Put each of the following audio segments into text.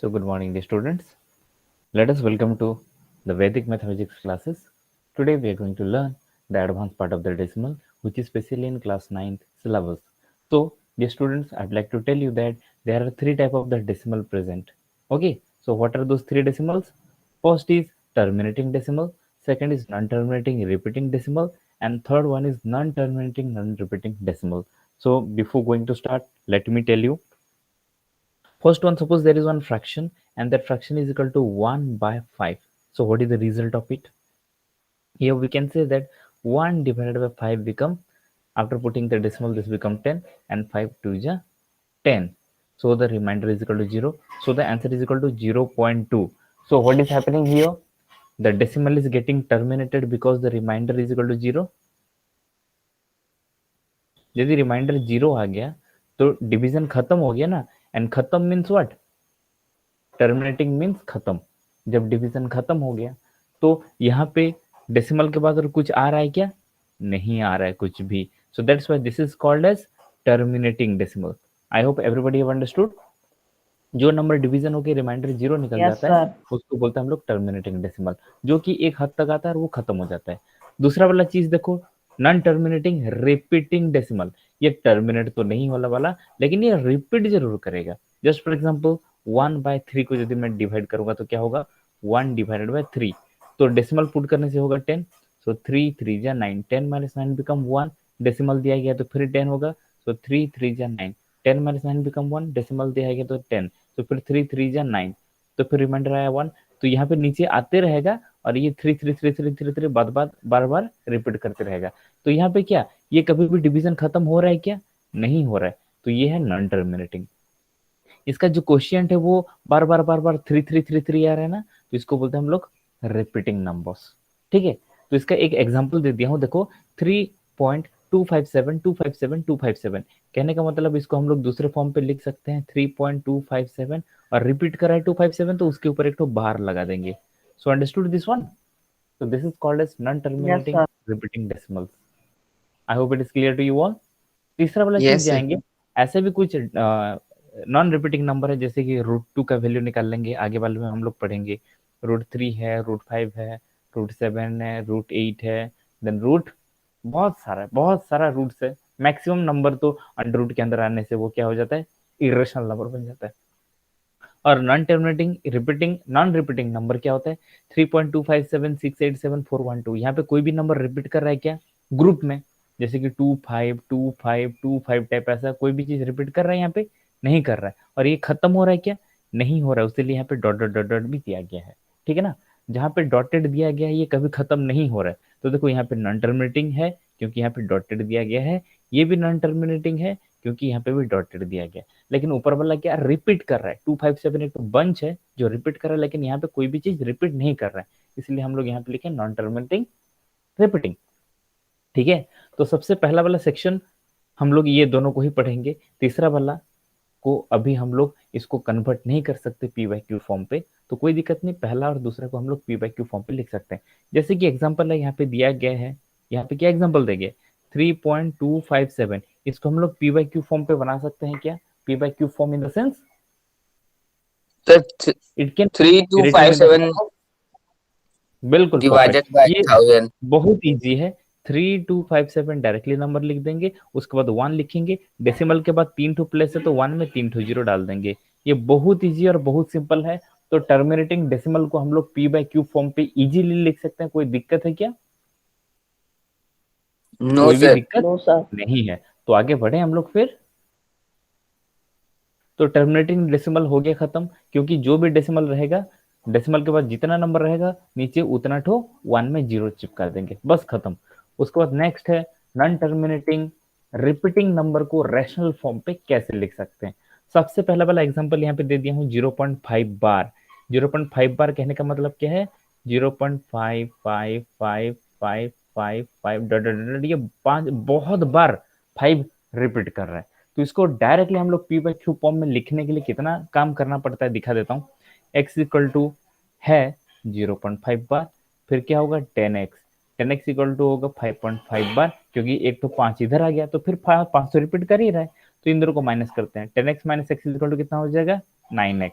So good morning, dear students. Let us welcome to the Vedic mathematics classes. Today we are going to learn the advanced part of the decimal, which is specially in class 9th syllabus. So, dear students, I'd like to tell you that there are three types of the decimal present. Okay, so what are those three decimals? First is terminating decimal, second is non-terminating repeating decimal, and third one is non-terminating non-repeating decimal. So, before going to start, let me tell you. First one, suppose there is one fraction and that fraction is equal to 1 by 5. So what is the result of it? Here we can say that 1 divided by 5 become, after putting the decimal, this become 10 and 5 2 is 10. So the remainder is equal to 0. So the answer is equal to 0.2. So what is happening here? The decimal is getting terminated because the remainder is equal to 0. यदि reminder 0 आ गया तो division खत्म हो गया ना. And खत्म means what? Terminating means खत्म. जब डिवीजन खत्म हो गया तो यहाँ पे डेसिमल के बाद और कुछ आ रहा है क्या? नहीं आ रहा है कुछ भी. So that's why this is called as terminating decimal. I hope everybody have understood. जो नंबर डिवीजन होकर रिमाइंडर 0 निकल यस जाता है सर। उसको बोलते हैं हम लोग टर्मिनेटिंग डेसिमल, जो कि एक हद तक आता है और वो खत्म हो जाता है. दूसरा वाला चीज देखो, नॉन टर्मिनेटिंग रिपीटिंग डेसिमल. ये टर्मिनेट तो नहीं होने वाला लेकिन ये रिपीट जरूर करेगा. जस्ट फॉर एग्जाम्पल 1/3 को यदि मैं डिवाइड करूंगा तो क्या होगा? 1/3. तो डेसिमल पुट करने से होगा 10. सो 3 3 जा 9, 10 - 9 बिकम 1. डेसिमल दिया गया तो फिर 10 होगा. सो 3 3 जा 9, 10 - 9 बिकम 1. डेसिमल दिया गया तो 10. तो फिर 3 3 जा 9, तो फिर रिमाइंडर आया 1. तो यहाँ पे नीचे आते रहेगा और ये 3 3 3 3 3 3 बार बार रिपीट करते रहेगा. तो यहाँ पे क्या, ये कभी भी डिवीजन खत्म हो रहा है क्या? नहीं हो रहा है. तो ये है नॉन टर्मिनेटिंग. इसका जो क्वेश्चन है वो बार बार 3 3 3 3 आ रहा है ना, तो इसको बोलते हैं हम लोग रिपीटिंग नंबर्स. ठीक है, तो इसका एक एग्जांपल दे दिया हूं, देखो 3.257257 कहने का मतलब इसको हम लोग दूसरे फॉर्म पे लिख सकते हैं 3.257, और रिपीट कर रहा है 257 तो उसके ऊपर एक तो बार लगा देंगे. So understood this one. So this is called as yes non-terminating sir. repeating decimals. I hope it is clear to you all. तीसरा वाला चीज यस सर। जाएंगे. ऐसे भी कुछ नॉन रिपीटिंग नंबर है, जैसे कि √2 का वैल्यू निकाल लेंगे, आगे वाले में हम लोग पढ़ेंगे. √3 है, √5 है, √7 है, √8 है, देन रूट, बहुत सारा रूट्स है. मैक्सिमम नंबर तो अंडर रूट के अंदर आने से वो क्या हो जाता है? इरेशनल नंबर बन जाता है. और नॉन रिपीटिंग नंबर क्या होता है? 3.257687412. यहाँ पे कोई भी नंबर रिपीट कर रहा है क्या ग्रुप में? जैसे कि 252525 टाइप, ऐसा कोई भी चीज रिपीट कर रहा है यहाँ पे? नहीं कर रहा है. और ये खत्म हो रहा है क्या? नहीं हो रहा है. उसके लिए यहाँ पे डॉट डॉट डॉट डॉट भी दिया गया है. ठीक है ना. जहाँ पे डॉटेड दिया गया है ये कभी खत्म नहीं हो रहा है. तो देखो यहाँ पे नॉन टर्मिनेटिंग है क्योंकि यहाँ पे डॉटेड दिया गया है. ये भी नॉन टर्मिनेटिंग है क्योंकि यहाँ पे भी डॉटेड दिया गया है. लेकिन ऊपर वाला क्या रिपीट कर रहा है? 257 एक तो बंच है जो रिपीट कर रहा है, लेकिन यहाँ पे कोई भी चीज रिपीट नहीं कर रहा है, इसलिए हम लोग यहाँ पे लिखे नॉन टर्मिनेटिंग रिपीटिंग. ठीक है, तो सबसे पहला वाला सेक्शन हम लोग ये दोनों को ही पढ़ेंगे. तीसरा वाला को अभी हम लोग इसको कन्वर्ट नहीं कर सकते पी बाई क्यू फॉर्म पे, तो कोई दिक्कत नहीं, पहला और दूसरा को हम लोग पी बाई क्यू फॉर्म पे लिख सकते हैं. जैसे कि एग्जाम्पल है यहाँ पे दिया गया है. यहाँ पे क्या एग्जाम्पल देंगे? 3.257. इसको हम लोग पी बाई क्यू फॉर्म पे बना सकते हैं क्या? P by Q form in the sense sir it can three two written five in the seven form of. बिल्कुल परफेक्ट. डिवाइडेड बाय ये 1000. बहुत इजी है. 3257 डायरेक्टली नंबर लिख देंगे, उसके बाद 1 लिखेंगे, डेसिमल के बाद 3 प्लेस है तो 1 में 3 जीरो डाल देंगे. ये बहुत इजी और बहुत सिंपल है. तो टर्मिनेटिंग डेसिमल को हम लोग पी बाई क्यू फॉर्म पे इजीली लिख सकते हैं. कोई दिक्कत है क्या? नो कोई भी सर। दिक्कत नो सर। नहीं है. तो आगे बढ़े हम लोग फिर. तो टर्मिनेटिंग डेसिमल हो गया खत्म, क्योंकि जो भी डेसिमल रहेगा, डेसिमल के बाद जितना नंबर रहेगा नीचे उतना ठो 1 में 0 चिपका देंगे, बस खत्म. उसके बाद नेक्स्ट है नॉन टर्मिनेटिंग रिपीटिंग नंबर को रैशनल फॉर्म पे कैसे लिख सकते हैं. सबसे पहला वाला एग्जांपल यहाँ पे दे दिया हूँ 0.5 बार. 0.5 बार कहने का मतलब क्या है? 0.55555 डॉट डॉट डॉट, ये 5 बहुत बार 5 रिपीट कर रहा है. तो इसको डायरेक्टली हम लोग पी बाई क्यू फॉर्म में लिखने के लिए कितना काम करना पड़ता है दिखा देता हूँ. x इक्वल टू है 0.5 बार, फिर क्या होगा 10x. 10x इक्वल टू होगा 5.5 बार, क्योंकि एक तो 5 इधर आ गया तो फिर 5 तो रिपीट कर ही रहा है. तो इन दोनों को माइनस करते हैं. 10x minus x equal to कितना हो जाएगा? 9x.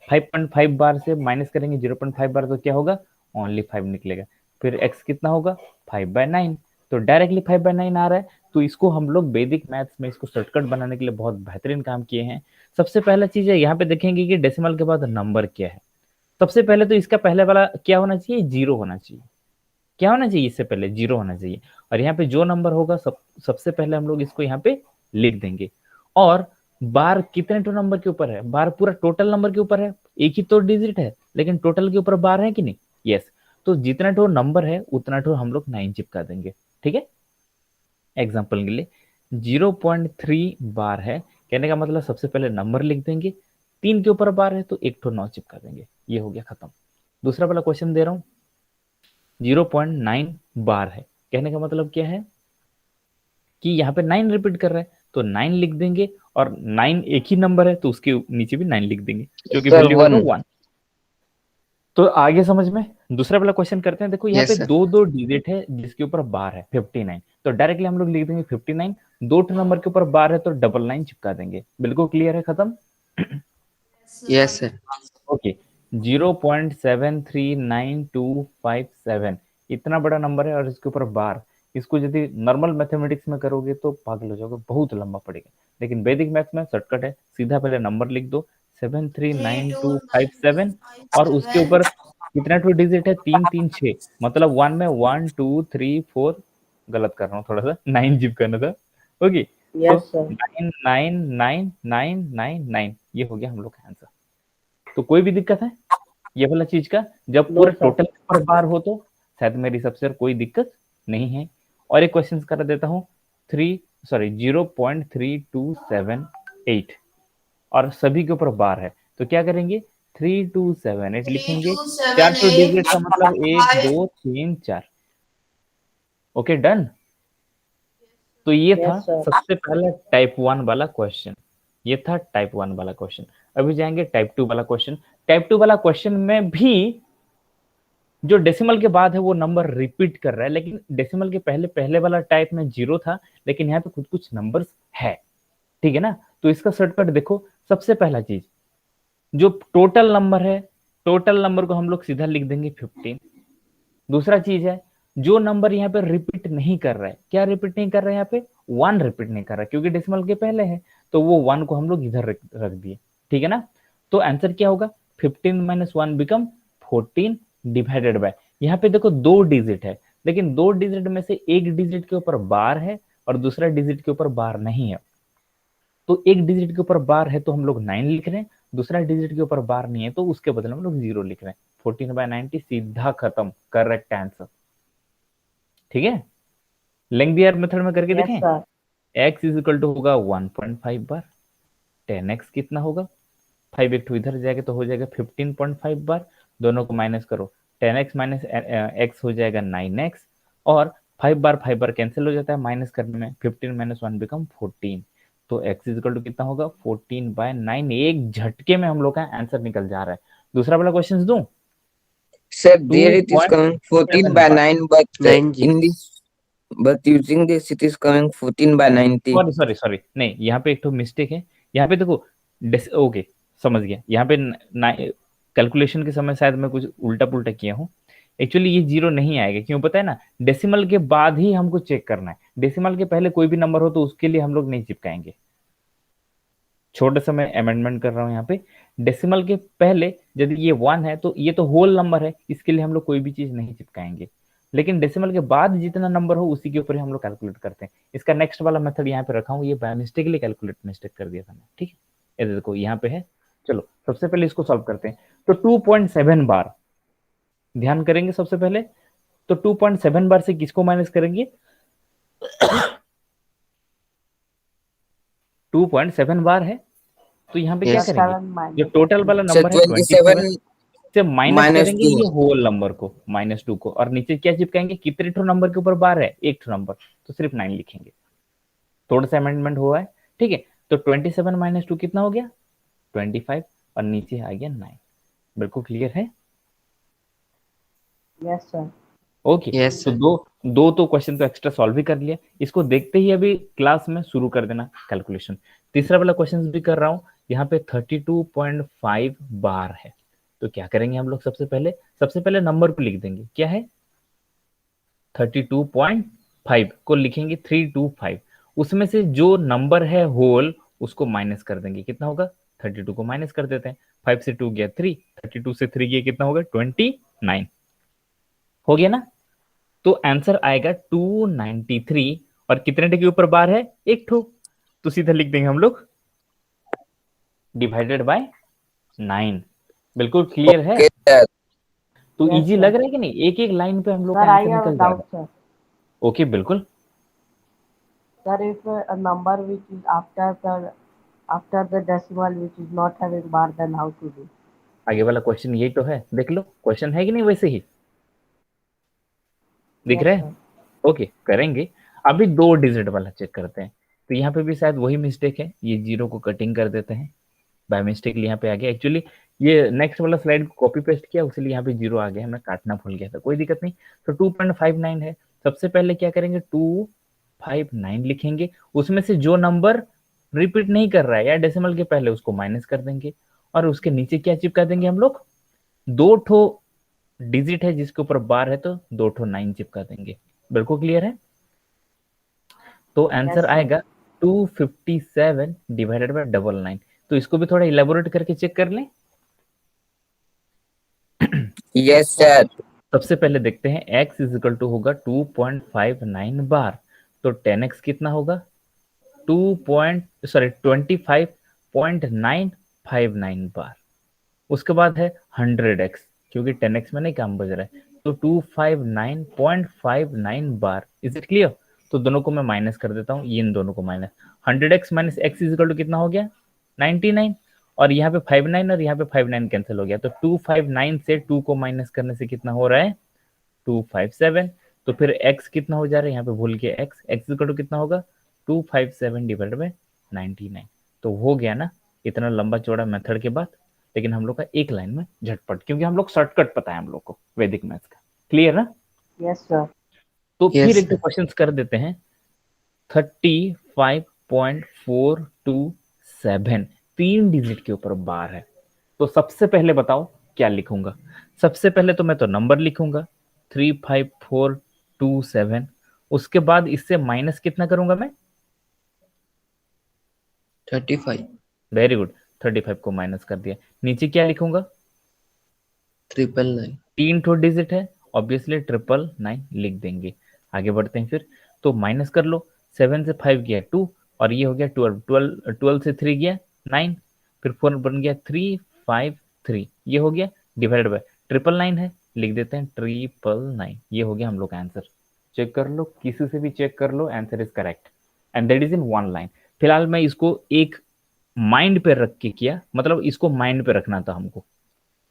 5.5 बार से माइनस करेंगे 0.5 बार तो क्या होगा, ओनली 5 निकलेगा। फिर x कितना होगा, 5/9, तो डायरेक्टली 5/9 आ रहा है। तो इसको हम लोग वैदिक मैथ्स में इसको शॉर्टकट बनाने के लिए बहुत बेहतरीन काम किए हैं। सबसे पहला चीज है, यहाँ पे देखेंगे कि डेसिमल के बाद नंबर क्या है। सबसे पहले तो इसका पहले वाला क्या होना चाहिए, 0 होना चाहिए। क्या होना चाहिए, इससे पहले 0 होना चाहिए। और यहाँ पे जो नंबर होगा सबसे पहले हम लोग इसको यहाँ पे लिख देंगे। और बार कितने टू नंबर के ऊपर है, बार पूरा टोटल नंबर के ऊपर है। एक ही तो डिजिट है लेकिन टोटल के ऊपर बार है कि नहीं, यस। तो जितना टो नंबर है उतना टो हम लोग 9 चिपका देंगे, ठीक है। एग्जाम्पल के लिए 0.3 बार है, कहने का मतलब सबसे पहले नंबर लिख देंगे, 3 के ऊपर बार है तो एक ठो 9 चिपका देंगे, ये हो गया खत्म। दूसरा वाला क्वेश्चन दे रहा हूं, 0.9 बार है, कहने का मतलब क्या है कि यहाँ पे 9 रिपीट कर रहा है तो 9 लिख देंगे। और 9 एक ही नंबर है तो उसके नीचे भी 9 लिख देंगे, जो कि सर वैल्यू होगा 1। 1। तो आगे समझ में, दूसरा वाला क्वेश्चन करते हैं। देखो यहाँ पे यस सर। दो दो डिजिट है जिसके ऊपर बार है 59, तो डायरेक्टली हम लोग लिख देंगे 59। दो नंबर के ऊपर बार है तो 99 चिपका देंगे, बिल्कुल क्लियर है, खत्म। Yes sir. ओके, 0.739257 इतना बड़ा नंबर है और इसके ऊपर बार। इसको यदि नॉर्मल मैथमेटिक्स में करोगे तो पागल हो जाओगे, बहुत लंबा पड़ेगा। लेकिन वैदिक मैथ्स में शॉर्टकट है, सीधा पहले नंबर लिख दो 739257 और उसके ऊपर कितना टू डिजिट है, 3 3 6, मतलब 1 में 1 2 3 4, गलत कर रहा हूँ थोड़ा सा, 9 जिप करना था। ओके, तो यस सर। 99999 ये हो गया हम लोग का आंसर। तो कोई भी दिक्कत है ये वाला चीज का, जब नो पूरा सर। टोटल पर बार हो तो शायद मेरी सबसे कोई दिक्कत नहीं है। और एक क्वेश्चन कर देता हूँ, 0.3278 और सभी के ऊपर बार है तो क्या करेंगे, 3278 थ्री लिखेंगे। टू सेवन 4 एट डिजिट का मतलब 1 फाइव 2 3 4। Okay done. तो ये था यस सर। सबसे पहला टाइप 1 वाला क्वेश्चन, ये था टाइप 1 वाला क्वेश्चन। अभी जाएंगे टाइप 2 वाला क्वेश्चन। टाइप 2 वाला क्वेश्चन में भी जो डेसिमल के बाद है वो नंबर रिपीट कर रहा है, लेकिन डेसिमल के पहले पहले वाला टाइप में 0 था, लेकिन यहाँ पे कुछ कुछ नंबर्स है, ठीक है ना। तो इसका शॉर्टकट देखो, सबसे पहला चीज जो टोटल नंबर है, टोटल नंबर को हम लोग सीधा लिख देंगे 15। दूसरा चीज है जो नंबर यहाँ पे रिपीट नहीं कर रहा है, क्या रिपीट नहीं कर रहा है यहाँ पे, 1 रिपीट नहीं कर रहा है क्योंकि डेसिमल के पहले है, तो वो 1 को हम लोग इधर रख दिए, ठीक है ना। तो आंसर क्या होगा, 15 माइनस 1 बिकम 14 डिवाइडेड बाय, यहाँ पे देखो 2 डिजिट है, लेकिन 2 डिजिट में से एक डिजिट के ऊपर बार है और दूसरा डिजिट के ऊपर बार नहीं है। तो एक डिजिट के ऊपर बार है तो हम लोग 9 लिख रहे हैं, दूसरा डिजिट के ऊपर बार नहीं है तो उसके बदले हम लोग 0 लिख रहे हैं। 14/90 सीधा खत्म, करेक्ट आंसर, ठीक है। लेंग्थियर मेथड में करके यस देखें, sir. x is equal to होगा 1.5 बार, 10x कितना होगा, 5 एक टू इधर जाएगा तो हो जाएगा 15.5 बार, दोनों को माइनस करो, 10x माइनस x हो जाएगा 9x, और 5 बार कैंसिल हो जाता है माइनस करने में, 15 माइनस 1 बिकम 14। तो x इज इक्वल टू कितना होगा, 14/9। एक झटके में हम लोग का आंसर निकल जा रहा है। दूसरा वाला क्वेश्चन दूं, Sir, there it is coming 14 2.7 by bar, 9, but 9G. in this, but using this, it is coming 14/90. Sorry sorry sorry, नहीं यहाँ पे एक तो मिस्टेक है। यहाँ पे देखो, ओके समझ गया, यहाँ पे कैलकुलेशन के समय शायद मैं कुछ उल्टा पुल्टा किया हूँ। एक्चुअली ये 0 नहीं आएगा, क्यों पता है ना, डेसिमल के बाद ही हमको चेक करना है। डेसिमल के पहले कोई भी नंबर हो तो उसके लिए हम लोग नहीं चिपकाएंगे। छोटे सा मैं अमेंडमेंट कर रहा हूँ यहाँ पे, डेसिमल के पहले यदि ये 1 है तो ये तो होल नंबर है, इसके लिए हम लोग कोई भी चीज नहीं चिपकाएंगे। लेकिन डेसिमल के बाद जितना नंबर हो उसी के ऊपर हम लोग कैलकुलेट करते हैं। इसका नेक्स्ट वाला मेथड यहाँ पे रखा हूँ, ये बाय मिस्टेकली कैलकुलेट मिस्टेक कर दिया था मैं, ठीक है। ये देखो यहाँ पे है, चलो सबसे पहले इसको सॉल्व करते हैं। तो 2.7 बार ध्यान करेंगे सबसे पहले, तो 2.7 बार से किसको माइनस करेंगे, 2.7 बार है तो यहाँ पे क्या Yes. करेंगे, 7 जो माइनस टोटल वाला Sir, नंबर है 27 27 से माइनस minus करेंगे 2. ये होल नंबर को, -2 को, और नीचे क्या चिपकाएंगे, कितने ठो नंबर के ऊपर बार है, एक ठो नंबर, तो सिर्फ 9 लिखेंगे। थोड़ा सा अमेंडमेंट हुआ है, ठीक है। तो 27 माइनस 2 कितना हो गया, 25, और नीचे आ गया 9। बिल्कुल क्लियर है, यस सर। ओके। Yes, तो sir. दो तो क्वेश्चन तो एक्स्ट्रा सॉल्व ही कर लिया, इसको देखते ही अभी क्लास में शुरू कर देना कैलकुलेशन। तीसरा वाला क्वेश्चन भी कर रहा हूं, यहाँ पे 32.5 बार है। तो क्या करेंगे हम लोग, सबसे पहले नंबर को लिख देंगे, क्या है 32.5 को लिखेंगे 325, उसमें से जो नंबर है होल उसको माइनस कर देंगे, कितना होगा 32 को माइनस कर देते हैं, 5 से 2 गया 3, 32 से 3 गया कितना होगा 29, हो गया ना। तो आंसर आएगा 293, और कितने के ऊपर बार है, एक ठो, तो सीधा लिख देंगे हम लोग डिवाइडेड बाय 9। बिल्कुल क्लियर है, Okay, sir. तो Yes, इजी sir. लग रहा है कि नहीं, एक एक लाइन पे हम लोग का Sir, I answer have a निकल doubt, जाएगा। sir. ओके बिल्कुल। Sir, if a number which is after the decimal which is not having bar, then how to do? आगे वाला क्वेश्चन यही तो है, देख लो क्वेश्चन है कि नहीं वैसे ही दिख Yes, रहा है। sir. ओके करेंगे, अभी 2 डिजिट वाला चेक करते हैं। तो यहाँ पे भी शायद वही मिस्टेक है, ये जीरो को कटिंग कर देते हैं, बाय मिस्टेक यहाँ पे आ गया। एक्चुअली ये नेक्स्ट वाला स्लाइड को कॉपी पेस्ट किया, उसलिए यहाँ पे जीरो आ गया, मैं काटना भूल गया था, कोई दिक्कत नहीं। तो 2.59 है, सबसे पहले क्या करेंगे 259 लिखेंगे, उसमें से जो नंबर रिपीट नहीं कर रहा है या डेसिमल के पहले उसको माइनस कर देंगे, और उसके नीचे क्या चिपका देंगे हम लोग, 2 ठो डिजिट है जिसके ऊपर बार है, तो 2 ठो 9 चिपका देंगे। बिल्कुल क्लियर है। तो आंसर Yes, sir. आएगा 257 डिवाइडेड बाय 99। तो इसको भी थोड़ा इलेबोरेट करके चेक कर लें। Yes, sir. सबसे पहले देखते हैं x इज इक्वल टू होगा 2.59 बार, तो 10x कितना होगा 25.959 बार। उसके बाद है 100x, क्योंकि 10x में नहीं काम बज रहा है, तो 259.59 बार। Is it clear. तो दोनों को मैं माइनस कर देता हूँ, ये इन दोनों को minus, 100x minus x is equal to कितना हो गया 99, और यहाँ पे 59 और यहाँ पे 59 कैंसिल हो गया, तो 259 से 2 को माइनस करने से कितना हो रहा है 257। तो फिर x कितना हो जा रहा है, यहाँ पे भूल के x इक्वल टू कितना होगा 257 डिवाइड बाय 99। तो हो गया ना इतना लंबा चौड़ा मेथड के बाद, लेकिन हम लोग का एक लाइन में झटपट, क्योंकि हम लोग शॉर्टकट पता है हम लोग को वैदिक मैथ्स का। क्लियर ना। Yes, sir. तो Yes, फिर एक sir. क्वेश्चन कर देते हैं 35.427, 3 डिजिट के ऊपर बार है। तो सबसे पहले बताओ क्या लिखूंगा। सबसे पहले तो मैं तो नंबर लिखूंगा 35427, उसके बाद इससे माइनस कितना करूंगा मैं 35. वेरी गुड, 35 को माइनस कर दिया, नीचे क्या लिखूंगा 999. 3 ठो डिजिट है, ऑब्वियसली 999 लिख देंगे। आगे बढ़ते हैं फिर, तो माइनस कर लो, 7 से 5 गया 2, और ये हो गया 12 से 3 गया 9, फिर 4 बन गया 353, ये हो गया डिवाइड बाय 999 है, लिख देते हैं 999। ये हो गया हम लोग का आंसर। चेक कर लो, किसी से भी चेक कर लो, answer is correct and that is in 1 line. फिलहाल मैं इसको एक माइंड पे रख के किया, मतलब इसको माइंड पे रखना था हमको।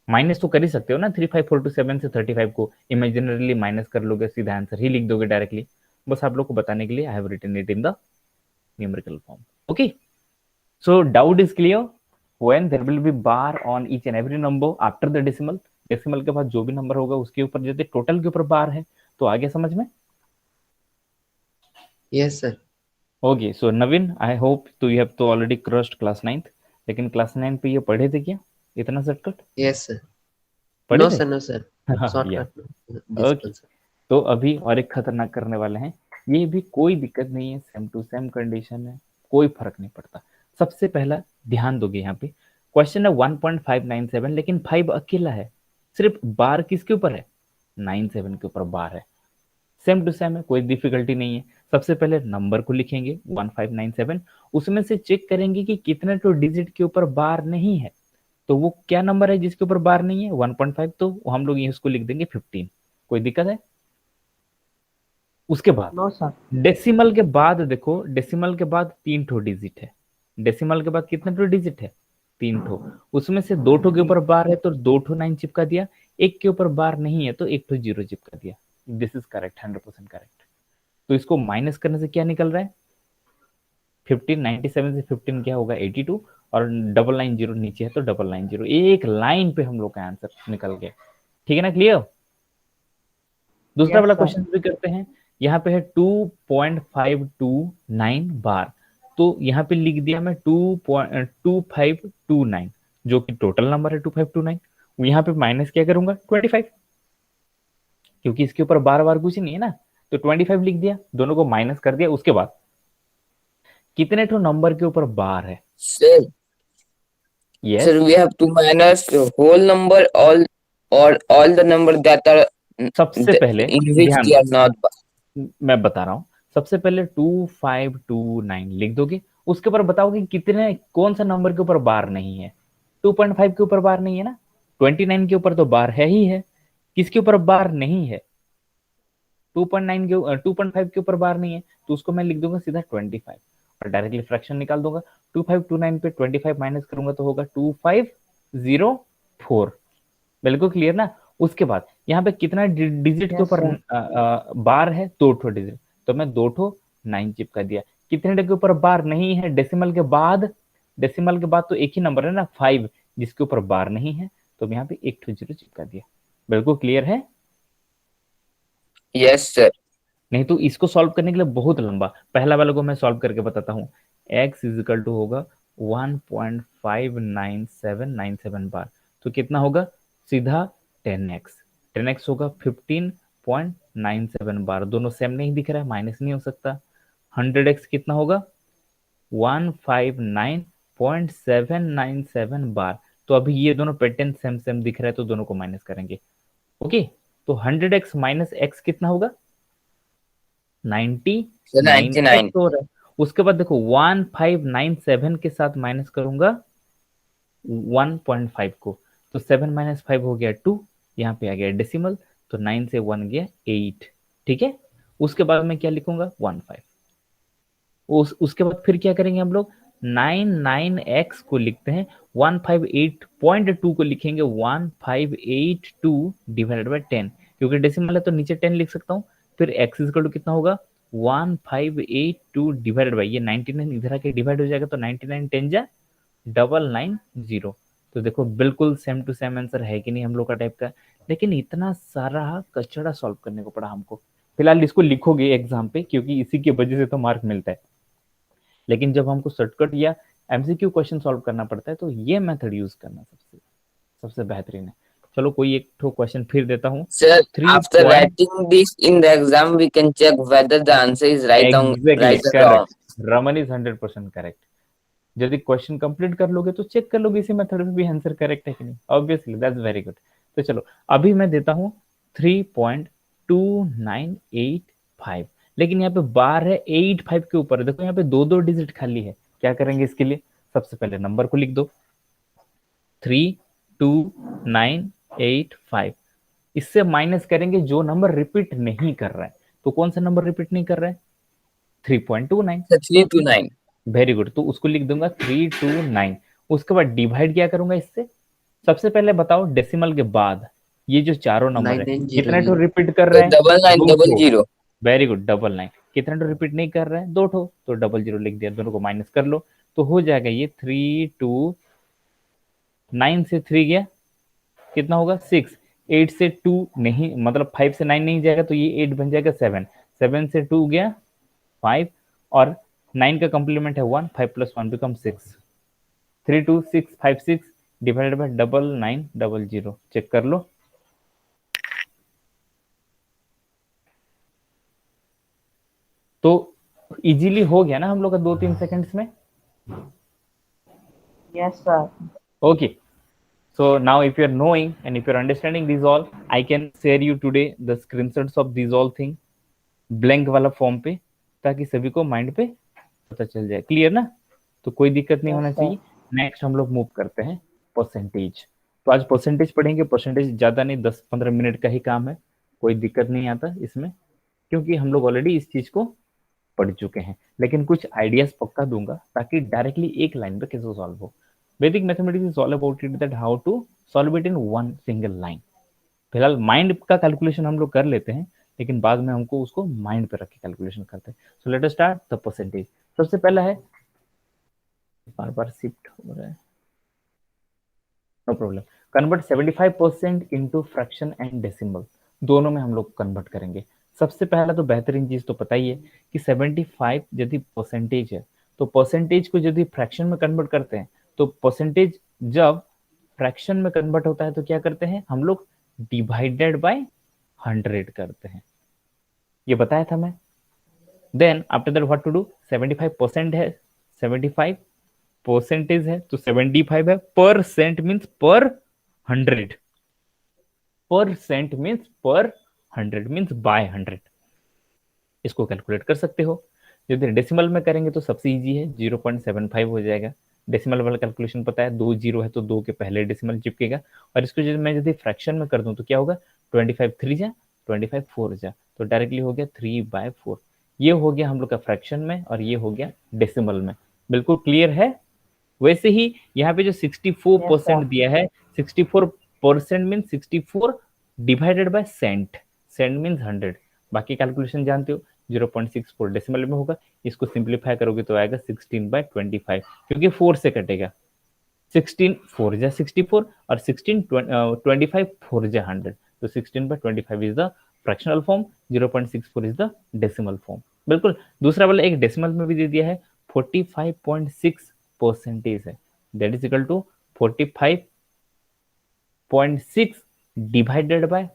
माइनस तो कर ही सकते हो ना, 35427 से 35 को इमेजिनरली माइनस कर लोगे, सीधा आंसर ही लिख दोगे डायरेक्टली। बस आप लोग को बताने के लिए I have written it in the numerical form. Okay, so doubt is clear. When there will be bar on each and every number after the decimal, decimal के बाद जो भी नंबर होगा उसके ऊपर, जैसे टोटल के ऊपर बार है, तो आगे समझ में। Yes, sir. Okay, so Naveen I hope तो यू हैव तो ऑलरेडी क्रॉस्ड क्लास 9th, लेकिन क्लास 9 पे ये पढ़े थे क्या इतना शॉर्टकट Yes, sir. पढ़े No, थे। sir. No, sir. या Shortcut. No. This okay, one, sir. तो अभी और एक खतरनाक करने वाले हैं, ये भी कोई दिक्कत नहीं है, सेम टू सेम कंडीशन है, कोई फर्क नहीं पड़ता। सबसे पहला ध्यान दोगे, यहाँ पे क्वेश्चन है 1.597, लेकिन 5 अकेला है, सिर्फ बार किसके ऊपर है 97 के ऊपर बार है, सेम टू सेम है, कोई डिफिकल्टी नहीं है। सबसे पहले नंबर को लिखेंगे 1597, उसमें से चेक करेंगे कि कितने तो डिजिट के ऊपर बार नहीं है, तो वो क्या नंबर है जिसके ऊपर बार नहीं है 1.5, तो हम लोग इसको लिख देंगे 15। कोई दिक्कत है। उसके बाद No, sir. डेसिमल के बाद देखो, डेसिमल के बाद 3 ठो डिजिट है, डेसिमल के बाद कितने ठो डिजिट है 3 ठो, उसमें से 2 ठो के ऊपर बार है तो 2 ठो 9 चिपका दिया, एक के ऊपर बार नहीं है तो 1 ठो 0 चिपका दिया। This is correct, 100% correct. तो इसको माइनस करने से क्या निकल रहा है 15, 97 से 15 क्या होगा 82, और 990 नीचे है तो 990, एक लाइन पे हम लोग का आंसर निकल गया। ठीक है ना, क्लियर। दूसरा Yes, वाला sir. क्वेश्चन भी करते हैं, यहाँ पे है 2.529 बार, तो यहाँ पे लिख दिया मैं 2.2529 जो कि टोटल नंबर है 2529। यहाँ पे माइनस क्या करूंगा 25, क्योंकि इसके ऊपर बार बार कुछ नहीं है ना, तो 25 लिख दिया, दोनों को माइनस कर दिया। उसके बाद कितने ठो नंबर के ऊपर बार है? Sir, yes, sir, we have to minus the whole number, all the number that are सबसे पहले in which ध्यान they दो, are not. मैं बता रहा हूं। सबसे पहले 2529 लिख दोगे, उसके ऊपर बताओगे कितने, कौन सा नंबर के ऊपर बार नहीं है। 2.5 के ऊपर बार नहीं है ना, 29 के ऊपर तो बार है ही है। किसके ऊपर बार नहीं है? 2.5 के ऊपर बार नहीं है, तो उसको मैं लिख दूंगा सीधा 25 और डायरेक्टली फ्रैक्शन निकाल दूंगा। 2529 पे 25 माइनस करूंगा तो होगा 2504। बिल्कुल क्लियर ना। उसके बाद यहाँ पे कितना डिजिट के Yes, ऊपर sir. बार है? 2 ठो डिजिट, तो मैं 2 ठो 9 चिपका दिया। कितने के ऊपर बार नहीं है? डेसिमल के बाद, डेसिमल के बाद तो एक ही नंबर है ना 5, जिसके ऊपर बार नहीं है, तो मैं यहाँ पे 1 ठो 0 चिपका दिया। बिल्कुल क्लियर है? Yes, sir. नहीं तो इसको सॉल्व करने के लिए बहुत लंबा, पहला वाले को मैं सॉल्व करके बताता हूँ। x इज इक्वल टू होगा 1.59797 बार, तो कितना होगा? सीधा 10x, 10x होगा 15.97 बार। दोनों सेम नहीं दिख रहा है, माइनस नहीं हो सकता। 100x कितना होगा? 159.797 बार। तो अभी ये दोनों पैटर्न सेम सेम दिख रहा है, तो दोनों को माइनस करेंगे। ओके, तो 100x माइनस x कितना होगा? 99x 99. हो रहा है। उसके बाद देखो 1597 के साथ माइनस करूंगा 1.5 को, तो 7 माइनस 5 हो गया 2, यहाँ पे आ गया डेसिमल, तो 9 से 1 गया 8। ठीक है, उसके बाद मैं क्या लिखूंगा 15। उसके बाद फिर क्या करेंगे हम लोग? 99x को लिखते हैं, 158.2 को लिखेंगे 1582 डिवाइडेड बाय 10, क्योंकि डेसिमल है तो नीचे 10 लिख सकता हूँ। फिर x इक्वल टू कितना होगा? 1582 डिवाइडेड बाय ये 99 इधर आके डिवाइड हो जाएगा, तो 99 10 जा 990। तो देखो बिल्कुल सेम टू सेम आंसर है कि नहीं हम लोग का टाइप का। लेकिन इतना सारा कचड़ा सॉल्व करने को पड़ा हमको। फिलहाल इसको लिखोगे एग्जाम पे, क्योंकि इसी की वजह से तो मार्क मिलता है। लेकिन जब हमको शॉर्टकट या एमसीक्यू क्वेश्चन सॉल्व करना पड़ता है, तो ये मेथड यूज करना सबसे सबसे बेहतरीन है। चलो कोई एक ठो क्वेश्चन फिर देता हूँ। Sir, 3 after point writing this in the exam, we can check whether the answer is exactly right or wrong. Correct, Raman is 100% correct. यदि क्वेश्चन कंप्लीट कर लोगे तो चेक कर लोगे इसी मेथड में भी आंसर करेक्ट है कि नहीं। Obviously that's very good. तो चलो अभी मैं देता हूँ 3.2985, लेकिन यहाँ पे बार है 85 के ऊपर। देखो यहाँ पे दो दो डिजिट खाली है। क्या करेंगे इसके लिए? सबसे पहले नंबर को लिख दो 32985, इससे माइनस करेंगे जो नंबर रिपीट नहीं कर रहा है। तो कौन सा नंबर रिपीट नहीं कर रहा है? 3.29। Sir, 329. वेरी गुड, तो उसको लिख दूंगा 329। उसके बाद डिवाइड क्या करूंगा इससे? सबसे पहले बताओ डेसिमल के बाद ये जो चारों नंबर है कितने ठो 9900. रिपीट कर So, रहे हैं? double nine दो double ठो। zero. Very good, double 9। कितने ठो रिपीट नहीं कर रहे हैं? 2 ठो, तो डबल 0 लिख दिया। दोनों को माइनस कर लो, तो हो जाएगा ये 329 से 3 गया, कितना होगा 6। 8 से 2 नहीं, मतलब 5 से 9 नहीं जाएगा, तो ये 8 बन जाएगा 7। 7 से 2 गया 5, और 9 का कंप्लीमेंट है 1, 5 plus 1 become 6। 32656 divided by 9900, check कर लो। तो इजीली हो गया ना हम लोग का 2-3 सेकंड्स में। Yes, sir. Okay, so now if you're knowing and if you're understanding these all, I can share you today the screenshots of these all thing blank वाला फॉर्म पे, ताकि सभी को माइंड पे पता चल जाए। क्लियर ना? तो कोई दिक्कत नहीं Yes, होना sir. चाहिए। नेक्स्ट हम लोग मूव करते हैं परसेंटेज। तो आज परसेंटेज पढ़ेंगे। परसेंटेज ज्यादा नहीं, 10-15 मिनट का ही काम है, कोई दिक्कत नहीं आता इसमें, क्योंकि हम लोग ऑलरेडी इस चीज को पढ़ चुके हैं। लेकिन कुछ आइडियाज पक्का दूंगा, ताकि डायरेक्टली एक लाइन पे कैसे सॉल्व हो। Vedic mathematics is all about it that how to solve it in one single line. फिलहाल माइंड का कैलकुलेशन हम लोग कर लेते हैं, लेकिन बाद में हमको उसको माइंड पे रख के कैलकुलेशन करते हैं। So let us start the percentage. सबसे पहला है, बार बार शिफ्ट हो रहा है, no problem. Convert 75% into fraction and decimal, दोनों में हम लोग कन्वर्ट करेंगे। सबसे पहला तो बेहतरीन चीज तो पता ही है कि 75 यदि परसेंटेज है तो परसेंटेज को यदि फ्रैक्शन में कन्वर्ट करते हैं तो परसेंटेज जब फ्रैक्शन में कन्वर्ट होता है तो क्या करते हैं हम लोग, डिवाइडेड बाय 100 करते हैं, ये बताया था मैं। Then after that what to do, 75% है, 75 परसेंटेज है तो 75 है, परसेंट मीन्स पर 100, परसेंट मीन्स पर 100 मीन्स बाय 100, इसको कैलकुलेट कर सकते हो। यदि डेसिमल में करेंगे तो सबसे इजी है, 0.75 हो जाएगा। डेसिमल वाला कैलकुलेशन पता है, 2 जीरो है तो 2 के पहले डेसिमल चिपकेगा। और इसको मैं यदि फ्रैक्शन में कर दूं तो क्या होगा, 25 3 जा 25 4 जा, तो डायरेक्टली हो गया 3/4। ये हो गया हम लोग का फ्रैक्शन में और ये हो गया डेसिमल में। बिल्कुल क्लियर है। वैसे ही यहाँ पे जो 64% दिया है, 64% mean 64 divided by cent, cent means 100। बाकी कैलकुलेशन जानते हो, 0.64 डेसिमल में होगा, इसको सिंप्लीफाई करोगे तो आएगा 16/25, क्योंकि 4 से कटेगा। 16 4 जा 64 और 16 25 4 जा 100, तो 16/25 is the fractional form, 0.64 is the decimal form. बिल्कुल। दूसरा वाला एक डेसिमल में भी दे दिया है, 45.6% है, that is equal to 45.6 divided by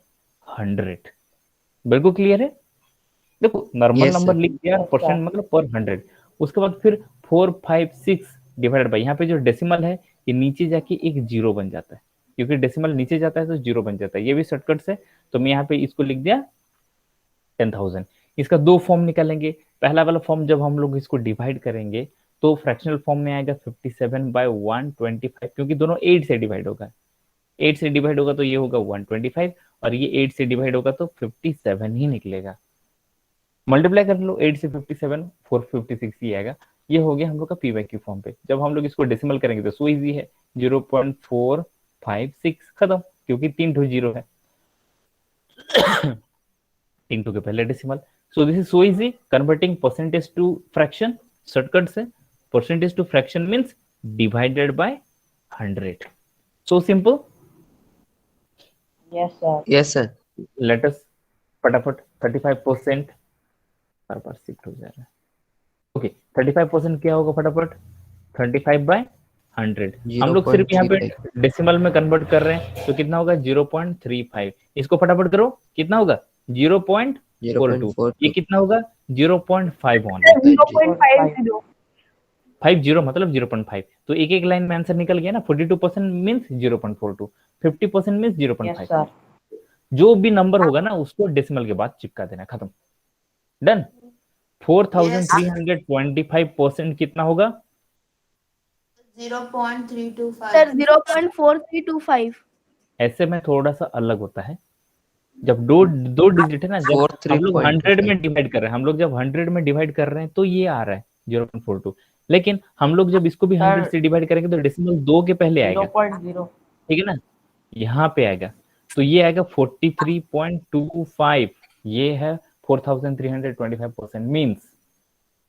100। बिल्कुल क्लियर है। देखो नॉर्मल Yes, नंबर sir. लिख दिया, परसेंट मतलब पर 100, उसके बाद फिर 456 डिवाइडेड बाय, यहाँ पे जो डेसिमल है ये नीचे जाके एक जीरो बन जाता है, क्योंकि डेसिमल नीचे जाता है तो जीरो बन जाता है, ये भी शॉर्टकट से। तो मैं यहाँ पे इसको लिख दिया 10,000। इसका दो फॉर्म निकालेंगे। पहला वाला फॉर्म जब हम लोग इसको डिवाइड करेंगे तो फ्रैक्शनल फॉर्म में आएगा 57/125, क्योंकि दोनों 8 से डिवाइड होगा, 8 से डिवाइड होगा तो ये होगा 125, और ये 8 से डिवाइड होगा तो 57 ही निकलेगा। मल्टीप्लाई कर लो 8 से 57, 456 ही आएगा। ये हो गया हम लोग का पी वाई क्यू फॉर्म पे। जब हम लोग इसको डेसिमल करेंगे तो सो इजी है, 0.456 खत्म, क्योंकि 3 ठो जीरो है, 3 टू के पहले decimal. So this is so easy, converting percentage to fraction shortcut से। Percentage to fraction means divided by 100, so simple. Yes, sir. Yes, sir. Let us फटाफट 35% बार बार शिफ्ट हो जा रहा है। ओके 35% क्या होगा फटाफट, 35/100। हम लोग सिर्फ यहाँ पे 0.35. डेसिमल में कन्वर्ट कर रहे हैं तो कितना होगा 0.35। इसको फटाफट करो, कितना होगा 0.42। ये 0.42. कितना होगा 0.5 ओनली। 0.50. 50 मतलब 0.5, तो एक एक लाइन में आंसर निकल गया ना। 42% मीन्स 0.42, 50% मीन्स Yes, 0.5। sir. जो भी नंबर होगा ना उसको डेसिमल के बाद चिपका देना, खत्म, डन। 4325% कितना होगा, 0.325 सर 0.4325। ऐसे में थोड़ा सा अलग होता है। जब दो दो डिजिट है ना, जब हम लोग 100 में 43.25. डिवाइड कर रहे हैं, हम लोग जब 100 में डिवाइड कर रहे हैं तो ये आ रहा है 0.42, लेकिन हम लोग जब इसको भी 100 से डिवाइड करेंगे तो डेसिमल 2 के पहले आएगा, 0.0. ठीक है ना, यहाँ पे आएगा तो ये आएगा 43.25, ये है 4325%। मीन्स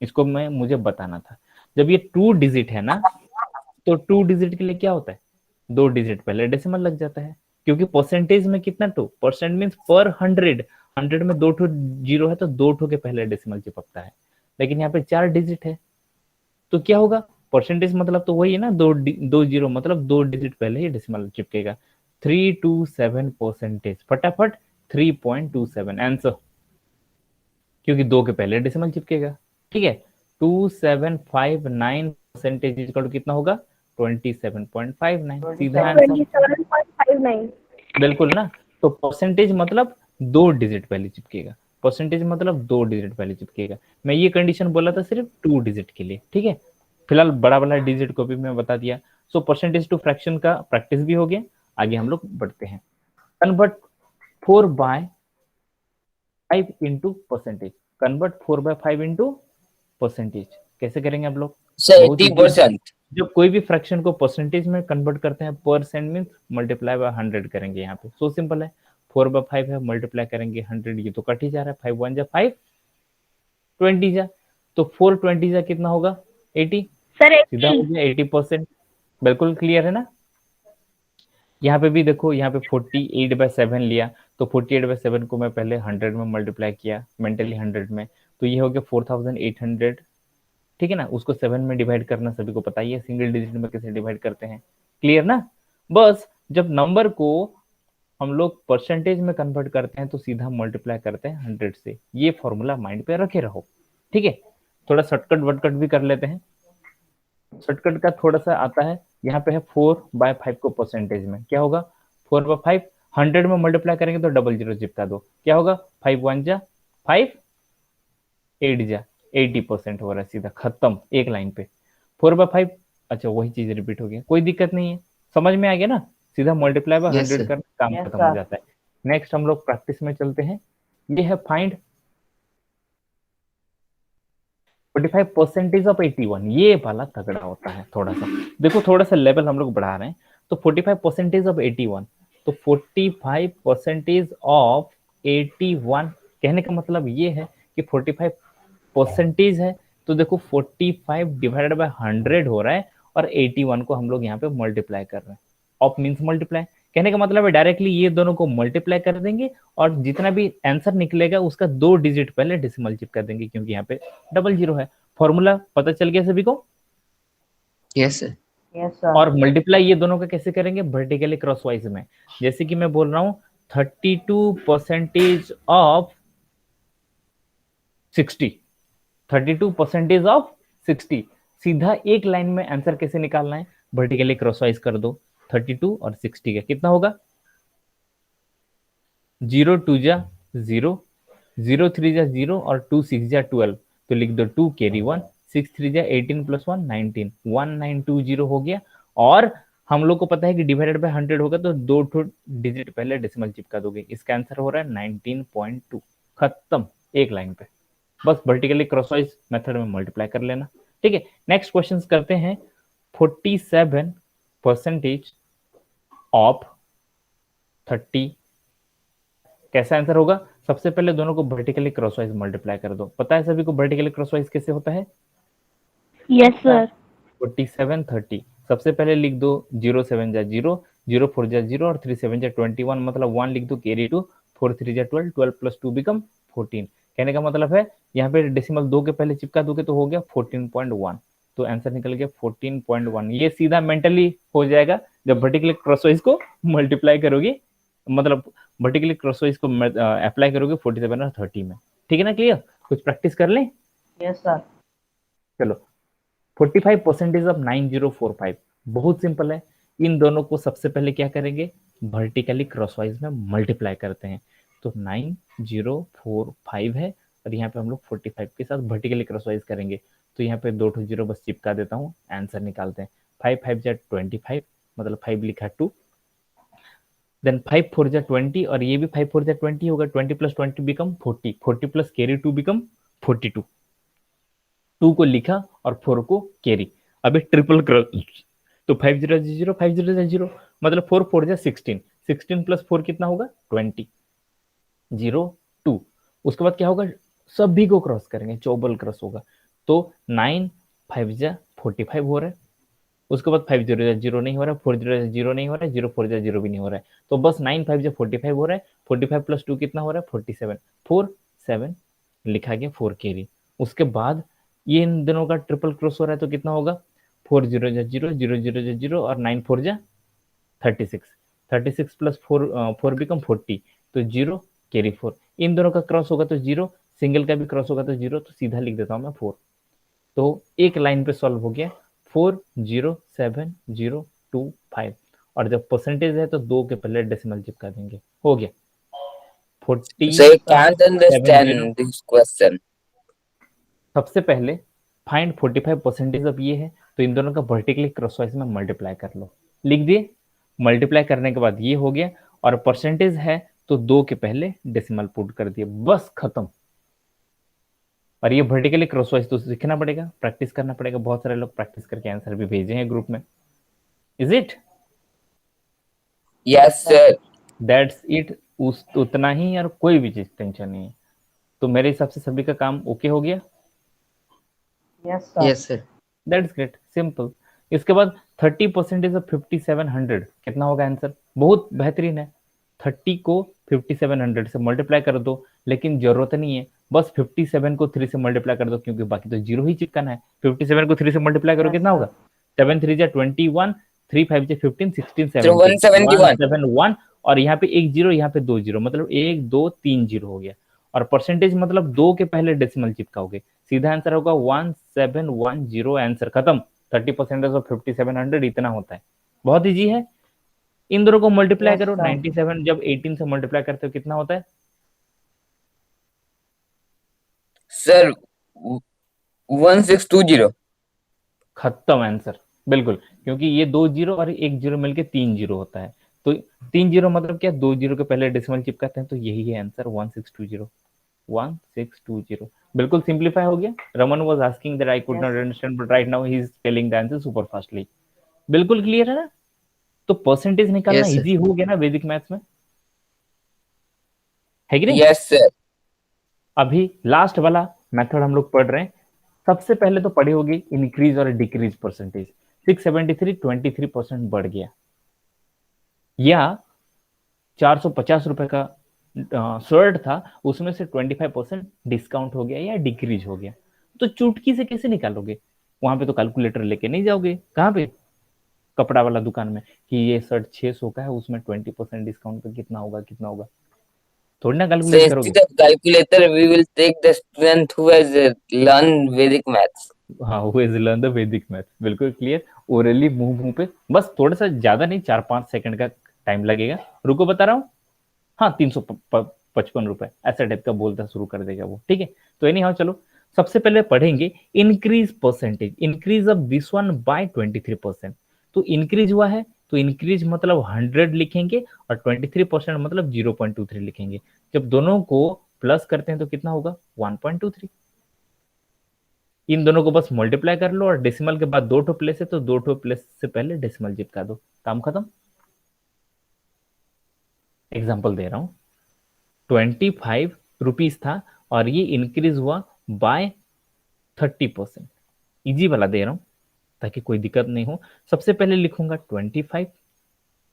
इसको मुझे बताना था, जब ये 2 डिजिट है ना तो 2 डिजिट के लिए क्या होता है, 2 डिजिट पहले डेसिमल लग जाता है, क्योंकि परसेंटेज में कितना 2 परसेंट मीन्स पर 100, 100 में 2 ठो जीरो है तो 2 ठो के पहले डेसिमल चिपकता है। लेकिन यहाँ पे 4 डिजिट है तो क्या होगा, परसेंटेज मतलब तो वही है ना, दो जीरो मतलब 2 डिजिट पहले ही डेसिमल चिपकेगा। 327%, फटाफट 3.27 आंसर, क्योंकि 2 के पहले डेसिमल चिपकेगा, ठीक है। 2759% इक्वल टू कितना होगा 27.59, सीधा आंसर। 27.59। बिल्कुल ना। तो परसेंटेज मतलब 2 डिजिट पहले चिपकेगा, परसेंटेज मतलब 2 डिजिट पहले चिपकेगा। मैं ये कंडीशन बोला था सिर्फ 2 डिजिट के लिए, ठीक है। फिलहाल बड़ा वाला डिजिट को भी मैं बता दिया। सो परसेंटेज टू फ्रैक्शन का प्रैक्टिस भी हो गया। आगे हम लोग बढ़ते हैं। Convert 4/5 into percentage, convert 4/5 into percentage कैसे करेंगे आप लोग, Sir, बहुत इजी। 80%. जब कोई भी फ्रैक्शन को परसेंटेज में कन्वर्ट करते हैं, परसेंट मींस मल्टीप्लाई बाय 100 करेंगे। यहाँ पे सो सिंपल है, 4/5 है, मल्टीप्लाई करेंगे 100, ये तो कट ही जा रहा है, 5 1 जा 5, 20 जा, तो 420 जा कितना होगा 80, सर सीधा हो 80। गया 80%। बिल्कुल क्लियर है ना। यहाँ पे भी देखो, यहाँ पे 48/7 लिया, तो 48/7 को मैं पहले 100 में मल्टीप्लाई किया, मेंटली 100 में, तो ये हो गया 4800, ठीक है ना, उसको 7 में डिवाइड करना सभी को पता ही है, सिंगल डिजिट में कैसे डिवाइड करते हैं, क्लियर ना। बस जब नंबर को हम लोग परसेंटेज में कन्वर्ट करते हैं तो सीधा मल्टीप्लाई करते हैं 100 से। ये फॉर्मूला माइंड पे रखे रहो, ठीक है। थोड़ा शॉर्टकट वटकट भी कर लेते हैं। शॉर्टकट का थोड़ा सा आता है, यहाँ पे है 4/5 को परसेंटेज में क्या होगा, 4/5 100 में मल्टीप्लाई करेंगे तो डबल जीरो चिपका दो, क्या होगा 5 1 जा 5 8 जा 80% हो रहा है, सीधा खत्म एक लाइन पे 4/5। अच्छा वही चीज रिपीट हो गया, कोई दिक्कत नहीं है, समझ में आ गया ना, सीधा मल्टीप्लाई बाय Yes, 100 sir. करना काम Yes, खत्म हो sir. जाता है। नेक्स्ट हम लोग प्रैक्टिस में चलते हैं। ये है फाइंड 45% ऑफ 81। ये वाला तगड़ा होता है थोड़ा सा, देखो थोड़ा सा लेवल हम लोग बढ़ा रहे हैं। तो 45% ऑफ 81, तो 45% ऑफ 81 कहने का मतलब ये है कि 45% है, तो देखो 45 डिवाइडेड बाय 100 हो रहा है और 81 को हम लोग यहाँ पे मल्टीप्लाई कर रहे हैं। ऑफ मीन्स मल्टीप्लाई, कहने का मतलब है डायरेक्टली ये दोनों को मल्टीप्लाई कर देंगे और जितना भी आंसर निकलेगा उसका 2 डिजिट पहले डेसिमल चिपका देंगे, क्योंकि यहाँ पे डबल जीरो है। फॉर्मूला पता चल गया सभी को। Yes, sir. Yes, sir. और मल्टीप्लाई ये दोनों का कैसे करेंगे, वर्टिकली क्रॉसवाइज में। जैसे कि मैं बोल रहा हूँ 32% ऑफ 60, 32% ऑफ 60, सीधा एक लाइन में आंसर कैसे निकालना है, वर्टिकली क्रॉसवाइज कर दो। 32 और 60 का कितना होगा, 0 2 जा 0, 0 3 जा 0 और 2 6 जा 12, तो लिख दो 2 कैरी 1, 6 3 जा 18 प्लस 1 19, 1920 हो गया। और हम लोग को पता है कि डिवाइडेड बाय 100 होगा तो 2 डिजिट पहले डेसिमल चिपका दोगे, इसका आंसर हो रहा है 19.2, खत्म एक लाइन पे। बस वर्टिकली क्रॉसवाइज मेथड में मल्टीप्लाई कर लेना, ठीक है। नेक्स्ट क्वेश्चन करते हैं 47% ऑफ 30, कैसा आंसर होगा। सबसे पहले दोनों को वर्टिकली क्रॉसवाइज मल्टीप्लाई कर दो, पता है सभी को वर्टिकली क्रॉसवाइज कैसे होता है। Yes, sir. 47 30, सबसे पहले लिख दो 0 7 जा 0, 0 4 जा 0 और 3 7 जा 21, मतलब 1 लिख दो कैरी 2, 4 3 जा 12, 12 प्लस 2 बिकम 14। कहने का मतलब है यहाँ पे डेसिमल 2 के पहले चिपका दोगे तो हो गया 14.1, तो आंसर निकल गया 14.1। ये सीधा मेंटली हो जाएगा जब वर्टिकली क्रॉसवाइज को मल्टीप्लाई करोगे, मतलब वर्टिकली क्रॉसवाइज को अप्लाई करोगे 47 और 30 में, ठीक है ना, क्लियर। कुछ प्रैक्टिस कर लें। Yes, sir. चलो 45% ऑफ 9045, बहुत सिंपल है। इन दोनों को सबसे पहले क्या करेंगे, वर्टिकली क्रॉसवाइज में मल्टीप्लाई करते हैं। तो 9045 है और यहाँ पे हम लोग 45 के साथ वर्टिकली क्रॉसवाइज करेंगे, तो यहाँ पे 2 जीरो बस चिपका देता हूँ, आंसर निकालते हैं। 5 5 जा 25, मतलब 5 लिखा 2, देन 5 4 जा 20 और ये भी 5 4 जा 20 होगा, 20 plus 20 become 40, 40 plus carry 2 become 42, 2 को लिखा और 4 को कैरी। अभी ट्रिपल क्रॉस, तो 5 0 0 5 0 0, मतलब 4 4 जा 16, 16 प्लस 4 कितना होगा 20, 0 2, उसके बाद क्या होगा, सभी को क्रॉस करेंगे, चौबल क्रॉस होगा, तो 9 5 जा 45 हो रहा है। उसके बाद 5 0 0 नहीं हो रहा है, 4 0 0 नहीं हो रहा है, 0 4 0 भी नहीं हो रहा है, तो बस 9 5 45 हो रहा है। 45 प्लस 2 कितना हो रहा है 47, 4 7 लिखा गया 4 कैरी। उसके बाद ये इन दोनों का ट्रिपल क्रॉस हो रहा है तो कितना होगा 4 0 0 0 0 0 और 9 4 जा 36, 36 प्लस 4 बिकम 40, तो 0 कैरी 4, इन दोनों का क्रॉस होगा तो 0, सिंगल का भी क्रॉस होगा तो 0, तो सीधा लिख देता हूँ मैं 4। तो एक लाइन पे सॉल्व हो गया 4 0 7 0 2 5, और जब परसेंटेज है तो 2 के पहले डेसिमल चिपका देंगे, हो गया 40। So I can't understand this question. सबसे पहले फाइंड 45% अब ये है, तो इन दोनों का वर्टिकली क्रॉसवाइज में मल्टीप्लाई कर लो, लिख दिए। मल्टीप्लाई करने के बाद ये हो गया, और परसेंटेज है तो 2 के पहले डेसिमल पुट कर दिए, बस खत्म। और ये वर्टिकली क्रॉसवाइज तो सीखना पड़ेगा, प्रैक्टिस करना पड़ेगा, बहुत सारे लोग प्रैक्टिस करके आंसर भी भेजे हैं ग्रुप में। Is it? Yes, sir. That's it, उतना ही, और कोई भी चीज टेंशन नहीं है। तो मेरे हिसाब से सभी का काम ओके हो गया। Yes, sir. Yes, sir. That's great, simple. इसके बाद 30% ऑफ 5700 कितना होगा आंसर, बहुत बेहतरीन है। 30 को 5700 से मल्टीप्लाई कर दो, लेकिन जरूरत नहीं है, बस 57 को 3 से मल्टीप्लाई कर दो, क्योंकि बाकी तो जीरो ही चिपकाना है। 57 को 3 से मल्टीप्लाई करो, Yes, कितना sir. होगा? 7 3 जा 21, 3 5 जा 15, 16 So 17, 171. 171, और यहाँ पे एक जीरो, यहाँ पे दो जीरो, मतलब 1 2 3 जीरो हो गया। और परसेंटेज मतलब 2 के पहले डेसिमल चिपकाओगे, सीधा आंसर होगा 1710। आंसर खत्म। 30% ऑफ 5700 इतना होता है, बहुत इजी है। इन दोनों को मल्टीप्लाई Yes, करो, sir. 97 जब 18 से मल्टीप्लाई करते हो कितना होता है? Sir, 1620. खत्म आंसर, बिल्कुल, क्योंकि ये दो जीरो और एक जीरो मिलके 3 जीरो होता है। तो 3 जीरो मतलब क्या, दो जीरो के पहले डेसिमल चिपकाते हैं, तो यही है आंसर 1620। 1620 बिल्कुल सिंप्लीफाई हो गया। Raman was asking that I could Yes. Not understand, but right now he is telling the answer super fastly. बिल्कुल क्लियर है ना? तो परसेंटेज निकालना Yes, sir. इजी हो गया ना वैदिक मैथ्स में, है कि नहीं? Yes, sir. अभी लास्ट वाला मेथड हम लोग पढ़ रहे हैं। सबसे पहले तो पढ़ी होगी इंक्रीज और डिक्रीज परसेंटेज। 673 23% बढ़ गया, या 450 रुपए का शर्ट था, उसमें से 25% डिस्काउंट हो गया या डिक्रीज हो गया। तो चुटकी से कैसे निकालोगे? वहां पे तो कैलकुलेटर लेके नहीं जाओगे। कहाँ पे? कपड़ा वाला दुकान में, कि ये शर्ट 600 का है, उसमें 20% डिस्काउंट पे कितना होगा, कितना होगा, थोड़ी ना So कैलकुलेट करोगे। instead of calculator, we will take the student who has learned Vedic maths. हाँ, हु हैज लर्न द वैदिक मैथ, बिल्कुल क्लियर। ओरली मुंह पे, बस थोड़ा सा ज्यादा नहीं, 4-5 सेकंड का टाइम लगेगा। रुको बता रहा हूँ। हाँ, 355 रुपए ऐसा टाइप का बोलता शुरू कर देगा वो, ठीक है। तो एनी हाउ चलो, सबसे पहले पढ़ेंगे increase percentage. Increase of this one bye 23%। तो इंक्रीज हुआ है, तो इंक्रीज मतलब 100 लिखेंगे, और 23% मतलब 0.23 लिखेंगे। जब दोनों को प्लस करते हैं तो कितना होगा? 1.23। इन दोनों को बस मल्टीप्लाई कर लो, और डेसिमल के बाद 2 प्लेस है, तो 2 प्लेस से पहले डेसिमल चिपका दो, काम खत्म। एग्जाम्पल दे रहा हूं, 25 रुपीज था, और ये इंक्रीज हुआ बाय 30%। इजी वाला दे रहा हूं ताकि कोई दिक्कत नहीं हो। सबसे पहले लिखूंगा 25,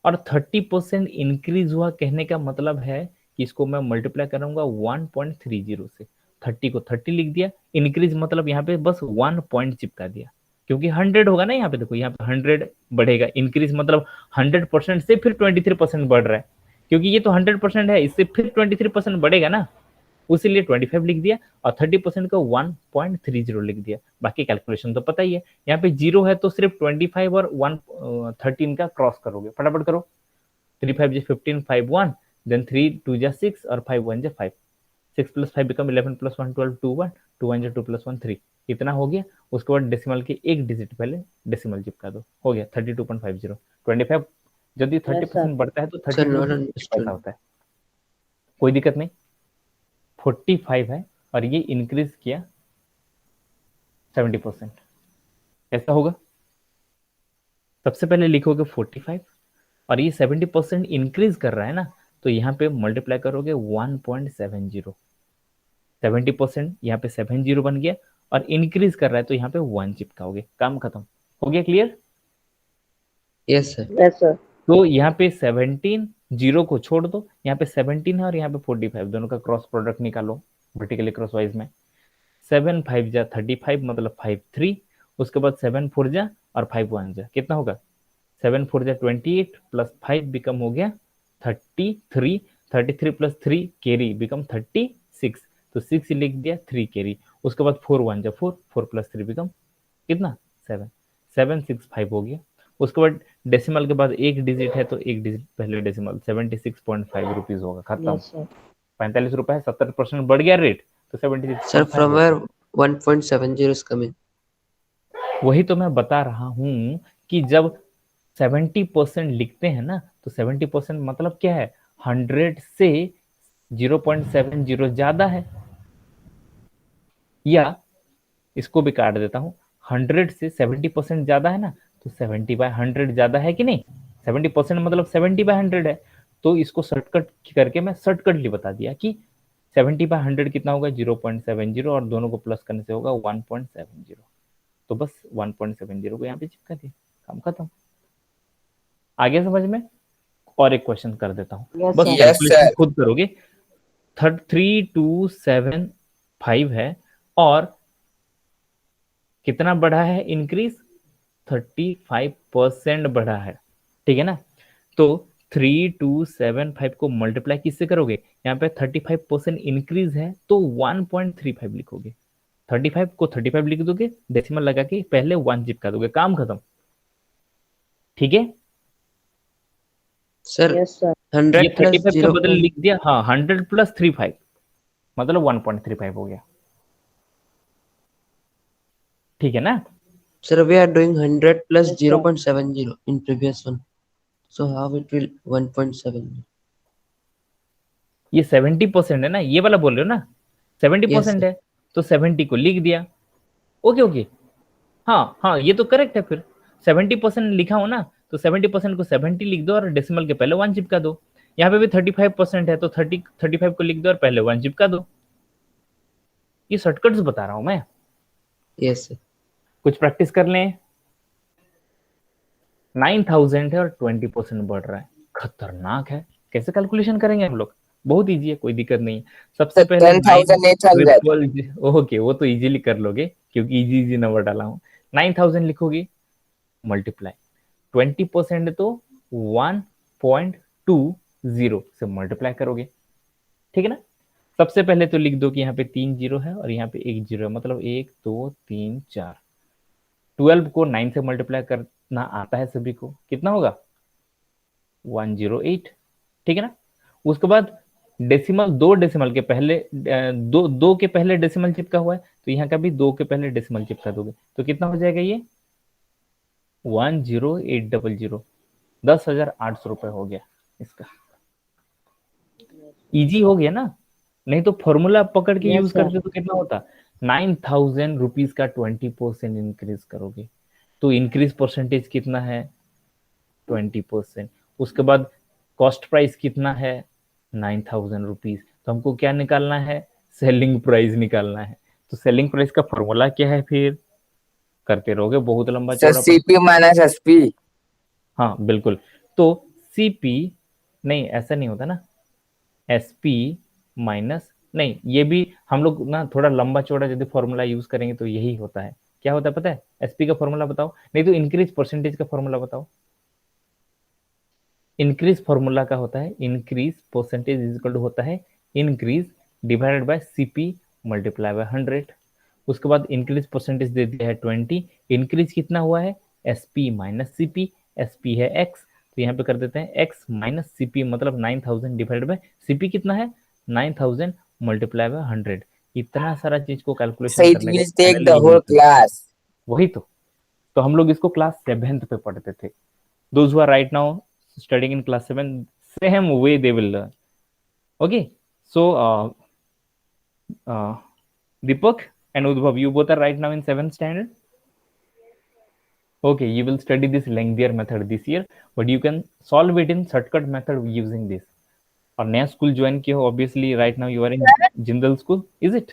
और 30% इंक्रीज हुआ कहने का मतलब है कि इसको मैं मल्टीप्लाई करूंगा 1.30 से। 30 को 30 लिख दिया, इंक्रीज मतलब यहाँ पे बस 1 पॉइंट चिपका दिया, क्योंकि 100 होगा ना यहाँ पे। देखो यहाँ पे 100 बढ़ेगा, इंक्रीज मतलब 100% से फिर 23% बढ़ रहा है, क्योंकि ये तो 100% है, इससे फिर 23% बढ़ेगा ना, उसीलिए 25 लिख दिया, और 30% को 1.30 लिख दिया। बाकी कैलकुलेशन तो पता ही है। यहाँ पे जीरो है तो सिर्फ 25 और 13 का क्रॉस करोगे, फटाफट करो। 3 5 जा 15, 5 1, देन 3 2 जा 6, और 5 1 जा 5। 6 + 5 बिकम 11 + 1 12, 2 1, 2 1 जा 2 + 1 3। इतना हो गया। उसके बाद डेसिमल के एक डिजिट पहले डेसिमल चिपका दो, हो गया 32.50। 25 यदि 30% बढ़ता है तो Sir, 32 not पैसा understood. होता है, कोई दिक्कत नहीं। 45 है, और ये इंक्रीज किया 70%, ऐसा होगा। सबसे पहले लिखोगे 45, और ये 70% इंक्रीज कर रहा है ना, तो यहाँ पे मल्टीप्लाई करोगे 1.70। 70% यहाँ पे 70 बन गया, और इंक्रीज कर रहा है तो यहाँ पे 1 चिपकाओगे, काम खत्म। हो गया clear? Yes, sir. Yes, sir. तो यहाँ पे 17, जीरो को छोड़ दो, यहाँ पे 17 है और यहाँ पे 45, दोनों का क्रॉस प्रोडक्ट निकालो वर्टिकली क्रॉसवाइज में। 7 5 जा 35 मतलब 5 3, उसके बाद 7 4 जा और 5 1 जा, कितना होगा? 7 4 जा 28 प्लस 5 बिकम हो गया 33। 33 प्लस 3 कैरी बिकम 36, तो 6 लिख दिया, 3 कैरी। उसके बाद 4 1 जा 4, 4 प्लस 3 बिकम कितना? 7, 7 6 5 हो गया। उसके बाद डेसिमल के बाद एक डिजिट है, तो एक डिजिट पहले डेसिमल, 76.5 रुपीज होगा, खत्म। Yes, sir. 45 रुपए है, 70% बढ़ गया रेट, तो Sir, 76.5 from होगा। where 1.70 is coming? वही तो मैं बता रहा हूं कि जब 70% लिखते हैं ना, तो 70% मतलब क्या है? 100 से 0.70 ज्यादा है, या इसको भी काट देता हूं, 100 से 70% ज्यादा है ना, तो 70/100 ज्यादा है कि नहीं? 70% मतलब 70/100 है, तो इसको शॉर्टकट करके मैं शॉर्टकटली बता दिया कि 70/100 कितना होगा? 0.70, और दोनों को प्लस करने से होगा 1.70। तो बस 1.70 को यहाँ पे चिपका दिया, काम खत्म। आगे समझ में? और एक क्वेश्चन कर देता हूँ, Yes, बस sir. Yes, calculation sir. खुद करोगे। 3 2 7 5 है और कितना बढ़ा है इंक्रीज, 35% बढ़ा है, ठीक है ना। तो 3275 को मल्टीप्लाई किससे करोगे, यहाँ पे 35% इंक्रीज है तो 1.35 लिखोगे, 35 को 35 लिख दोगे, डेसिमल लगा के पहले 1 चिपका दोगे, काम खत्म, ठीक है। Sir Yes, sir. 100 ये प्लस 35 के 0. बदले लिख दिया, हाँ 100 प्लस 35 मतलब 1.35 हो गया, ठीक है ना। Sir, we are doing 100 plus Yes, sir. 0.70 in previous one. So how it will 1.70? ये 70% है ना, ये वाला बोल रहे हो ना, 70% sir. है तो 70 को लिख दिया, ओके ओके, हाँ हाँ ये तो करेक्ट है, फिर 70% लिखा हो ना तो 70% को 70 लिख दो और डेसिमल के पहले 1 चिपका दो, यहाँ पे भी 35% है तो 35 को लिख दो और पहले 1 चिपका दो, ये शॉर्टकट्स बता रहा हूं मैं, Yes, sir. कुछ प्रैक्टिस कर लें। 9000 है और 20% बढ़ रहा है, खतरनाक है, कैसे कैलकुलेशन करेंगे हम लोग, बहुत इजी है, कोई दिक्कत नहीं है। सबसे तो पहले 10,800 ओके वो तो इजीली कर लोगे क्योंकि इजी इजी नंबर डाला हूँ। 9000 लिखोगे मल्टीप्लाई 20% तो 1.20 से मल्टीप्लाई करोगे, ठीक है ना। सबसे पहले तो लिख दो कि यहाँ पे 3 जीरो है और यहाँ पे 1 जीरो है, मतलब 1 2 3 4। 12 को 9 से मल्टीप्लाई करना आता है सभी को, कितना होगा 108, ठीक है ना। उसके बाद डेसिमल, दो डेसिमल के पहले दो के पहले डेसिमल चिपका हुआ है तो यहाँ का भी 2 के पहले डेसिमल चिपका दोगे तो कितना हो जाएगा ये 10800, 10,800 रुपए हो गया इसका, इजी हो गया ना। नहीं तो फॉर्मूला पकड़ के Yes, यूज sir. करते तो कितना होता, 9,000 रुपीज का 20% इंक्रीज करोगे तो इंक्रीज परसेंटेज कितना है 20%। उसके बाद कॉस्ट प्राइस कितना है 9,000 रुपीज, तो हमको क्या निकालना है, सेलिंग प्राइस निकालना है। तो सेलिंग प्राइस का फॉर्मूला क्या है, फिर करते रहोगे बहुत लंबा सर चौड़ा। CP minus SP। हाँ बिल्कुल, तो सीपी नहीं ऐसा नहीं होता ना, एसपी माइनस, नहीं ये भी हम लोग ना थोड़ा लंबा चौड़ा यदि फॉर्मूला यूज करेंगे तो यही होता है। क्या होता है पता है, एसपी का फॉर्मूला बताओ, नहीं तो इंक्रीज परसेंटेज का फॉर्मूला बताओ। इंक्रीज फॉर्मूला का होता है, increase percentage is equal to होता है increase divided by CP multiply by 100। उसके बाद इंक्रीज परसेंटेज दे दिया है 20, इंक्रीज कितना हुआ है एसपी माइनस सीपी, एसपी है एक्स तो यहाँ पे कर देते हैं एक्स माइनस सीपी, मतलब 9,000 डिवाइडेड बाय सीपी कितना है 9,000 मल्टीप्लाई बाय 100। इतना सारा चीज को कैलकुलेशन So it करने का will take फाइनली the यही whole होता है। class. वही तो हम लोग इसको क्लास 7th पे पढ़ते थे। Those who are right now studying in class 7, same way they will learn. Okay, so Deepak and Udbhav, you both are right now in 7th standard. Okay, you will study this lengthier method this year, but you can solve it in shortcut method using this. और नया school join किया हो, obviously right now you are in Jindal school, is it?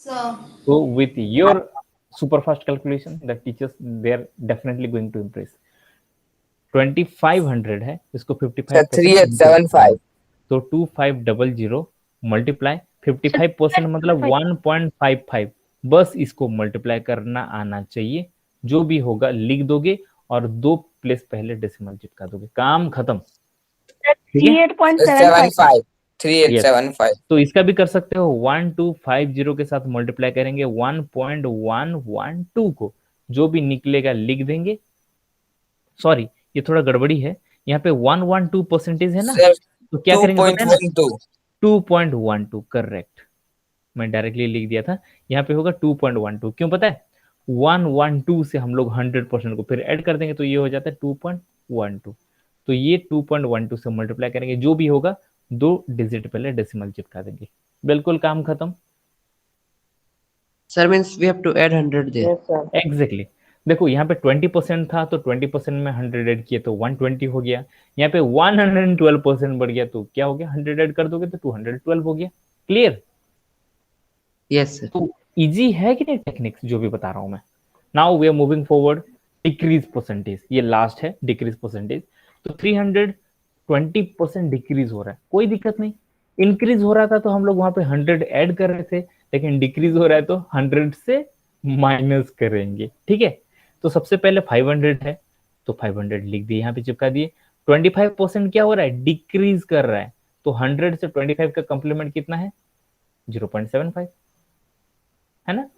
So with your super fast calculation, the teachers they are definitely going to impress. 2500 है, इसको Sir 55% 3875. तो 2500 multiply 55% मतलब 1.55, बस इसको मल्टीप्लाई करना आना चाहिए, जो भी होगा लिख दोगे और 2 प्लेस पहले डेसिमल चिपका दोगे, काम खत्म, ठीक है। 38.75. 3875. तो इसका भी कर सकते हो, 1250 के साथ मल्टीप्लाई करेंगे 1.112 को, जो भी निकलेगा लिख देंगे। सॉरी ये थोड़ा गड़बड़ी है, यहाँ पे 112% है ना, Sir तो क्या करेंगे पता है ना, 2.12. 2.12 करेक्ट, मैं डायरेक्टली लिख दिया था, यहाँ पे होगा 2.12, क्यों पता है 112 से हम लोग 100% को फिर ऐड कर देंगे तो ये हो जाता है 2.12, तो ये 2.12 से मल्टीप्लाई करेंगे, जो भी होगा 2 डिजिट पहले डेसिमल चिपका देंगे, बिल्कुल काम खत्म। Sir, means we have to add 100 there. Yes, sir. Exactly देखो यहाँ पे 20% था तो 20% में 100 ऐड किए तो 120 हो गया, यहाँ पे 112% बढ़ गया तो क्या हो गया, 100 ऐड कर दोगे तो 212 हो गया, क्लियर। Yes, sir. तो इजी है कि नहीं टेक्निक्स जो भी बता रहा हूं मैं। Now we are moving forward, decrease percentage, ये लास्ट है डिक्रीज परसेंटेज, तो 320% डिक्रीज हो रहा है, कोई दिक्कत नहीं, इंक्रीज हो रहा था तो हम लोग वहां पे 100 ऐड कर रहे थे, लेकिन डिक्रीज हो रहा है तो 100 से माइनस करेंगे। ठीक है, तो सबसे पहले 500 है तो 500 लिख दिए, यहाँ पे चिपका दिए। 25% क्या हो रहा है, डिक्रीज कर रहा है, तो 100 से 25 का कंप्लीमेंट कितना है, 0.75 है ना।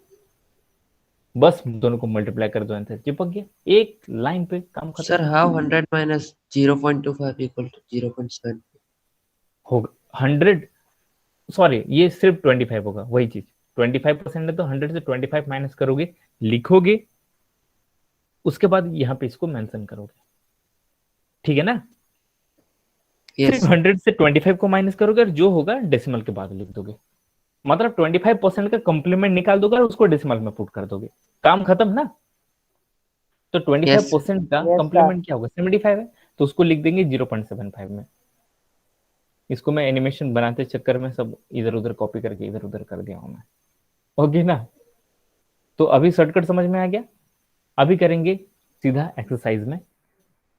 बस दोनों को मल्टीप्लाई कर दो, आंसर चिपक गया, एक लाइन पे काम खत्म। Sir, how 100 minus 0.25 equal to 0.7? होगा 100, सॉरी ये सिर्फ 25 होगा, वही चीज 25% है तो 100 से 25 माइनस करोगे, लिखोगे, उसके बाद यहाँ पे इसको मेंशन करोगे। ठीक है ना, Yes, सिर्फ 100 से 25 को माइनस करोगे और जो होगा डेसिमल के बाद लिख दोगे, मतलब 25% का कंप्लीमेंट निकाल दोगे और उसको डेसिमल में पुट कर दोगे, काम खत्म ना। तो 25% का Yes, sir. कंप्लीमेंट क्या होगा, 75 है, तो उसको लिख देंगे 0.75 में। इसको मैं एनिमेशन बनाते चक्कर में सब इधर उधर कॉपी करके इधर उधर कर दिया हूं मैं, ओके ना। तो अभी शॉर्टकट समझ में आ गया। अभी करेंगे सीधा एक्सरसाइज में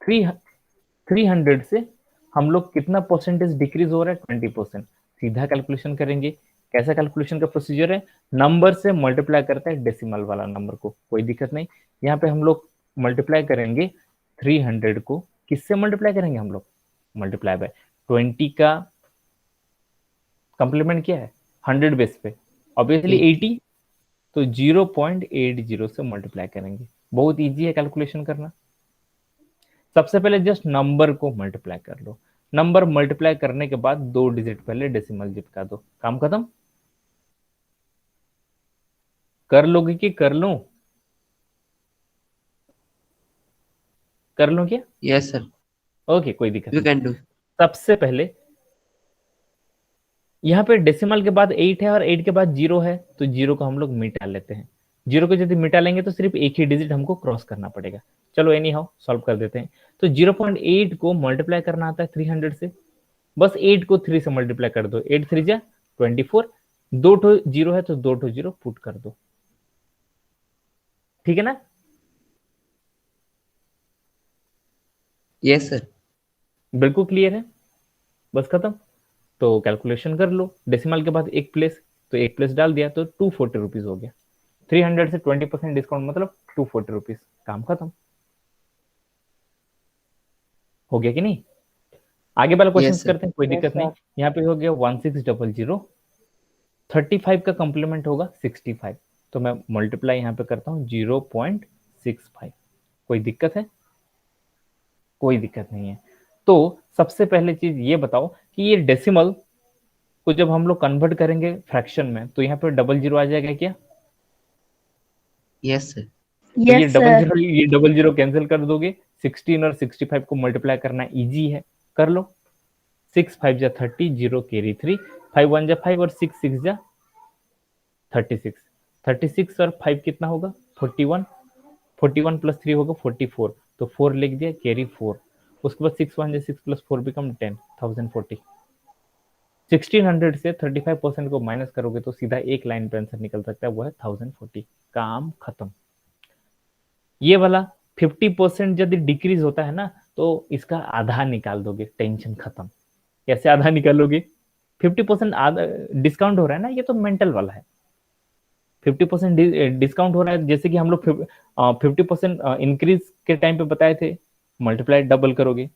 300 से हम लोग कितना परसेंटेज डिक्रीज हो रहा है, 20%। सीधा कैलकुलेशन करेंगे। कैसा कैलकुलेशन का प्रोसीजर है, नंबर से मल्टीप्लाई करता है डेसिमल वाला नंबर को, कोई दिक्कत नहीं। यहाँ पे हम लोग मल्टीप्लाई करेंगे 300 को, किससे मल्टीप्लाई करेंगे हम लोग, मल्टीप्लाई बाय 20 का कंप्लीमेंट क्या है 100 बेस पे, ऑब्वियसली 80, तो 0.80 से मल्टीप्लाई करेंगे। बहुत इजी है कैलकुलेशन करना। सबसे पहले जस्ट नंबर को मल्टीप्लाई कर लो, नंबर मल्टीप्लाई करने के बाद 2 डिजिट पहले डेसिमल चिपका दो, काम खत्म। कर लोगे कि कर लो, कर लो क्या, yes, sir. ओके कोई दिक्कत You नहीं। can do. सबसे पहले यहाँ पे डेसिमल के बाद 8 है और 8 के बाद 0 है, तो 0 को हम लोग मिटा लेते हैं। 0 को यदि मिटा लेंगे तो सिर्फ एक ही डिजिट हमको क्रॉस करना पड़ेगा। चलो एनी हाउ सॉल्व कर देते हैं। तो 0.8 को मल्टीप्लाई करना आता है 300 से, बस 8 को 3 से मल्टीप्लाई कर दो, 8 3 जा 24, 2 ठो 0 है तो 2 ठो 0 पुट कर दो, ठीक है ना। Yes, sir. बिल्कुल क्लियर है, बस खत्म। तो कैलकुलेशन कर लो, डेसिमल के बाद एक प्लेस, तो एक प्लेस डाल दिया तो 240 रुपीज हो गया। 300 से 20% डिस्काउंट मतलब 240 रुपीज, काम खत्म हो गया कि नहीं। आगे वाला क्वेश्चन Yes, sir. करते हैं, कोई Yes, दिक्कत नहीं। sir. यहाँ पे हो गया 1600, 35 का कंप्लीमेंट होगा 65, तो मैं मल्टीप्लाई यहाँ पे करता हूँ 0.65, कोई दिक्कत है, कोई दिक्कत नहीं है। तो सबसे पहले चीज ये बताओ कि ये डेसिमल को जब हम लोग कन्वर्ट करेंगे फ्रैक्शन में तो यहाँ पे डबल जीरो आ जाएगा क्या, Yes, sir. तो ये Yes, double sir. Zero cancel कर दोगे। 16 और 65 को मल्टीप्लाई करना इजी है, कर लो। 6 5 जा 30, 0 कैरी 3, 5 1 जा 5 और 6 6 जा 36, 36 और 5 कितना होगा 41, 41 प्लस 3 होगा 44, तो 4 लिख दिया, कैरी 4, उसके बाद 6 1 जा 6 प्लस 4 बिकम 10, 1040। 1600 से 35% को माइनस करोगे तो सीधा एक लाइन पे आंसर निकल सकता है, वो है 1040, काम खत्म। ये वाला 50% यदि डिक्रीज होता है ना तो इसका आधा निकाल दोगे, टेंशन खत्म। कैसे आधा निकालोगे, 50% आधा डिस्काउंट हो रहा है ना, ये तो मेंटल वाला है। 50% डिस्काउंट हो रहा है, जैसे कि हम लोग 50% इंक्रीज के टाइम पे बताए थे, मल्टीप्लाई डबल करोगे,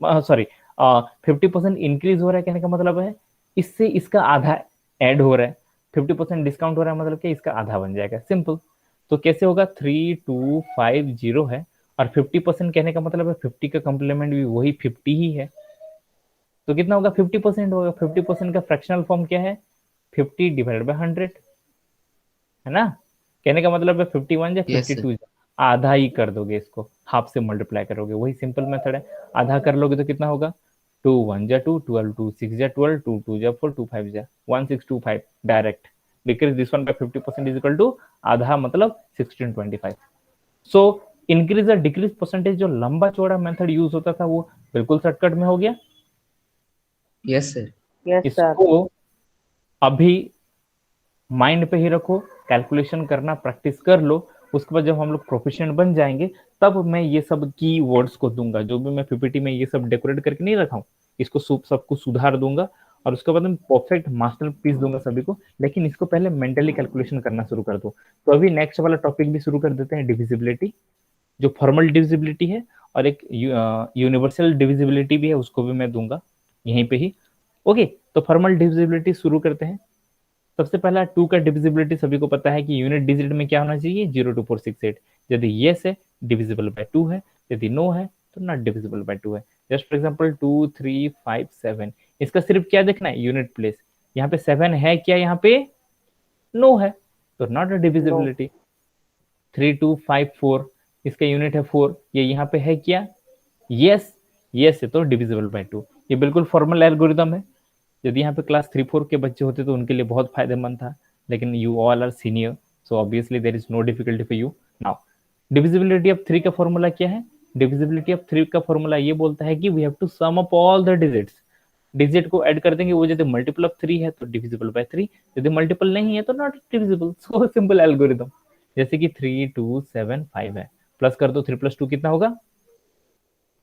सॉरी 50% इंक्रीज हो रहा है कहने का मतलब है इससे इसका आधा ऐड हो रहा है, 50% डिस्काउंट हो रहा है मतलब क्या, इसका आधा बन जाएगा, सिंपल। तो कैसे होगा, 3250 है और 50% कहने का मतलब है 50 का कंप्लीमेंट भी वही 50 ही है, तो कितना होगा 50% होगा। 50% का फ्रैक्शनल फॉर्म क्या है, 50 डिवाइडेड बाय 100, है ना। कहने का मतलब है 51 या Yes, sir. 52, आधा ही कर दोगे इसको, हाफ से मल्टीप्लाई करोगे, वही सिंपल मेथड है। आधा कर लोगे तो कितना होगा, 2 1 जा 2, 12 2 6 जा 12, 2 2 जा 4, 2 5 जा 1625, direct decrease this one by 50% is equal to आधा मतलब 1625। सो इंक्रीज और डिक्रीज परसेंटेज जो लंबा चौड़ा मेथड यूज होता था वो बिल्कुल शॉर्टकट में हो गया। Yes, sir. Yes, sir. इसको अभी माइंड पे ही रखो, कैलकुलेशन करना प्रैक्टिस कर लो, उसके बाद जब हम लोग प्रोफेशनल बन जाएंगे तब मैं ये सब की वर्ड्स को दूंगा, जो भी मैं पीपीटी में ये सब डेकोरेट करके नहीं रखा हूँ, इसको सब कुछ सुधार दूंगा और उसके बाद मैं परफेक्ट मास्टरपीस दूंगा सभी को, लेकिन इसको पहले मेंटली कैलकुलेशन करना शुरू कर दो। तो अभी नेक्स्ट वाला टॉपिक भी शुरू कर देते हैं, डिविजिबिलिटी, जो फॉर्मल डिविजिबिलिटी है और एक यूनिवर्सल डिविजिबिलिटी भी है, उसको भी मैं दूंगा यहीं पे ही। ओके, तो फॉर्मल डिविजिबिलिटी शुरू करते हैं। सबसे पहला 2 का डिविजिबिलिटी सभी को पता है कि यूनिट डिजिट में क्या होना चाहिए, 0 2 4 6 8। यदि यस है डिविजिबल बाय 2 है, यदि नो है तो नॉट डिविजिबल बाय 2 है। जस्ट फॉर एग्जांपल 2 3 5 7, इसका सिर्फ क्या देखना है, यूनिट प्लेस। यहाँ पे 7 है क्या, यहाँ पे नो है तो नॉट अ डिविजिबिलिटी। 3 2 5 4, इसका यूनिट है 4, ये यहाँ पे है क्या, यस, यस है तो डिविजिबल बाय 2। ये बिल्कुल फॉर्मल एल्गोरिदम है। यदि यहाँ पे क्लास 3 4 के बच्चे होते तो उनके लिए बहुत फायदेमंद था, लेकिन you all are senior, so obviously there is no difficulty for you. Now divisibility of 3 का फॉर्मूला क्या है, डिविजिबिलिटी ऑफ 3 का फॉर्मूला ये बोलता है कि we have to sum up all the digits. Digit को ऐड कर देंगे, वो यदि मल्टीपल ऑफ 3 है तो डिविजिबल बाय 3, यदि मल्टीपल नहीं है तो not divisible. So simple algorithm. जैसे कि 3 2 7 5 है, प्लस कर दो, 3 + 2 कितना होगा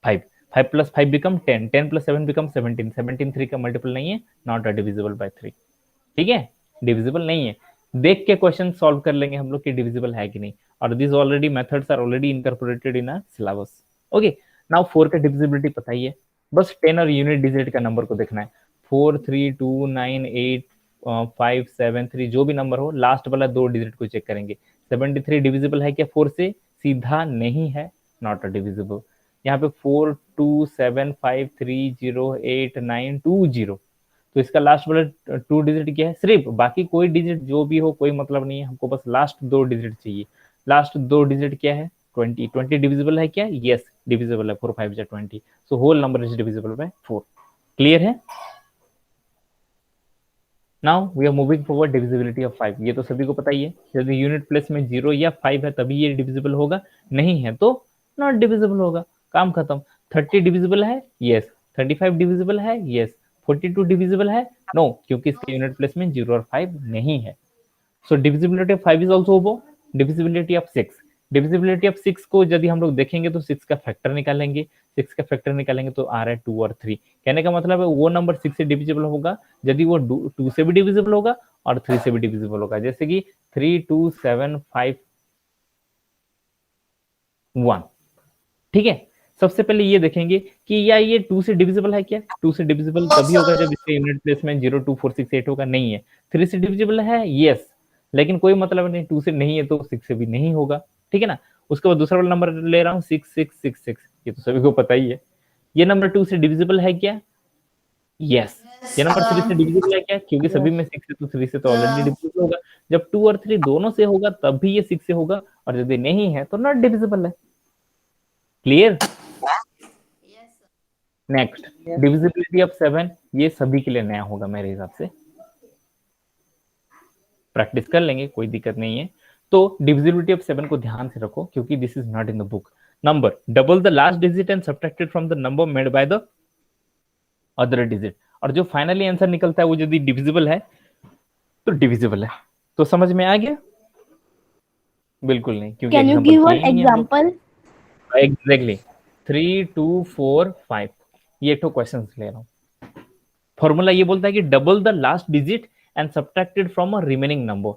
5, 5 + 5 बिकम 10, 10 + 7 बिकम 17, 17 3 का मल्टीपल नहीं है, नॉट अ डिविजिबल बाय 3। ठीक है, डिविजिबल नहीं है। देख के क्वेश्चन सॉल्व कर लेंगे हम लोग कि डिविजिबल है कि नहीं, और this already methods are already incorporated in our syllabus. Okay, now 4 का डिविजिबिलिटी पता ही है, बस 10 और यूनिट डिजिट का नंबर को देखना है। 4 3 2 9 8 5 7 3, जो भी नंबर हो लास्ट वाला 2 डिजिट को चेक करेंगे। 73 डिविजिबल है क्या 4 से, सीधा नहीं है, नॉट अ डिविजिबल। यहाँ पे 4 2 7 5 3 0 8 9 2 0, तो इसका लास्ट वाला 2 डिजिट क्या है, सिर्फ, बाकी कोई डिजिट जो भी हो कोई मतलब नहीं है, हमको बस लास्ट 2 डिजिट चाहिए। लास्ट 2 डिजिट क्या है, 20, 20 डिविजिबल है क्या, यस डिविजिबल है, 4 5 20, so whole number is divisible by 4। Clear है? Now we are moving forward, divisibility of 5, ये तो सभी को पता ही है, यदि यूनिट प्लेस में 0 या 5 है तभी ये डिविजिबल होगा, नहीं है तो नॉट डिविजिबल होगा, काम खत्म। 30 डिविजिबल है, यस। 35 डिविजिबल है, यस। 42 डिविजिबल है, नो, क्योंकि इसके यूनिट प्लेस में 0 और 5 नहीं है। So divisibility of 5 is also obey. Divisibility of 6, divisibility of 6 को यदि हम लोग देखेंगे तो 6 का फैक्टर निकालेंगे, 6 का फैक्टर निकालेंगे तो आ रहा है 2 और 3। कहने का मतलब है वो नंबर 6 से डिविजिबल होगा यदि वो 2 से भी डिविजिबल होगा और 3 से भी डिविजिबल होगा। जैसे कि 3 2 7 5 1। ठीक है, सबसे पहले ये देखेंगे कि या ये 2 से डिविजिबल है क्या, 2 से डिविजिबल तभी होगा जब इसके यूनिट प्लेस में 0 2 4 6 8 होगा, नहीं है। 3 से डिविजिबल है, यस, लेकिन कोई मतलब नहीं, 2 से नहीं है तो 6 से भी नहीं होगा। ठीक है ना। उसके बाद दूसरा वाला नंबर ले रहा हूँ 6 6 6 6, ये तो सभी को पता ही है। ये नंबर 2 से डिविजिबल है क्या, यस। ये नंबर 3 से डिविजिबल है क्या, क्योंकि सभी में 6 है तो 3 से तो ऑलरेडी डिविजिबल होगा। जब 2 और 3 दोनों से होगा तब भी ये 6 से होगा, और यदि नहीं है तो नॉट डिविजिबल है। क्लियर? नेक्स्ट, डिविजिबिलिटी ऑफ 7, ये सभी के लिए नया होगा मेरे हिसाब से, प्रैक्टिस कर लेंगे, कोई दिक्कत नहीं है। तो डिविजिबिलिटी ऑफ 7 को ध्यान से रखो क्योंकि this is not in the book. Number double the last digit and subtracted from the number made by the other digit, और जो फाइनली आंसर निकलता है वो यदि डिविजिबल है तो डिविजिबल है। तो समझ में आ गया? बिल्कुल नहीं, क्योंकि Can you example give one किए ही हैं हम लोग। example? एग्जैक्टली 3 2 4 5, ये तो क्वेश्चंस ले रहा हूं। फॉर्मूला ये बोलता है कि double the last digit and subtracted from a remaining number.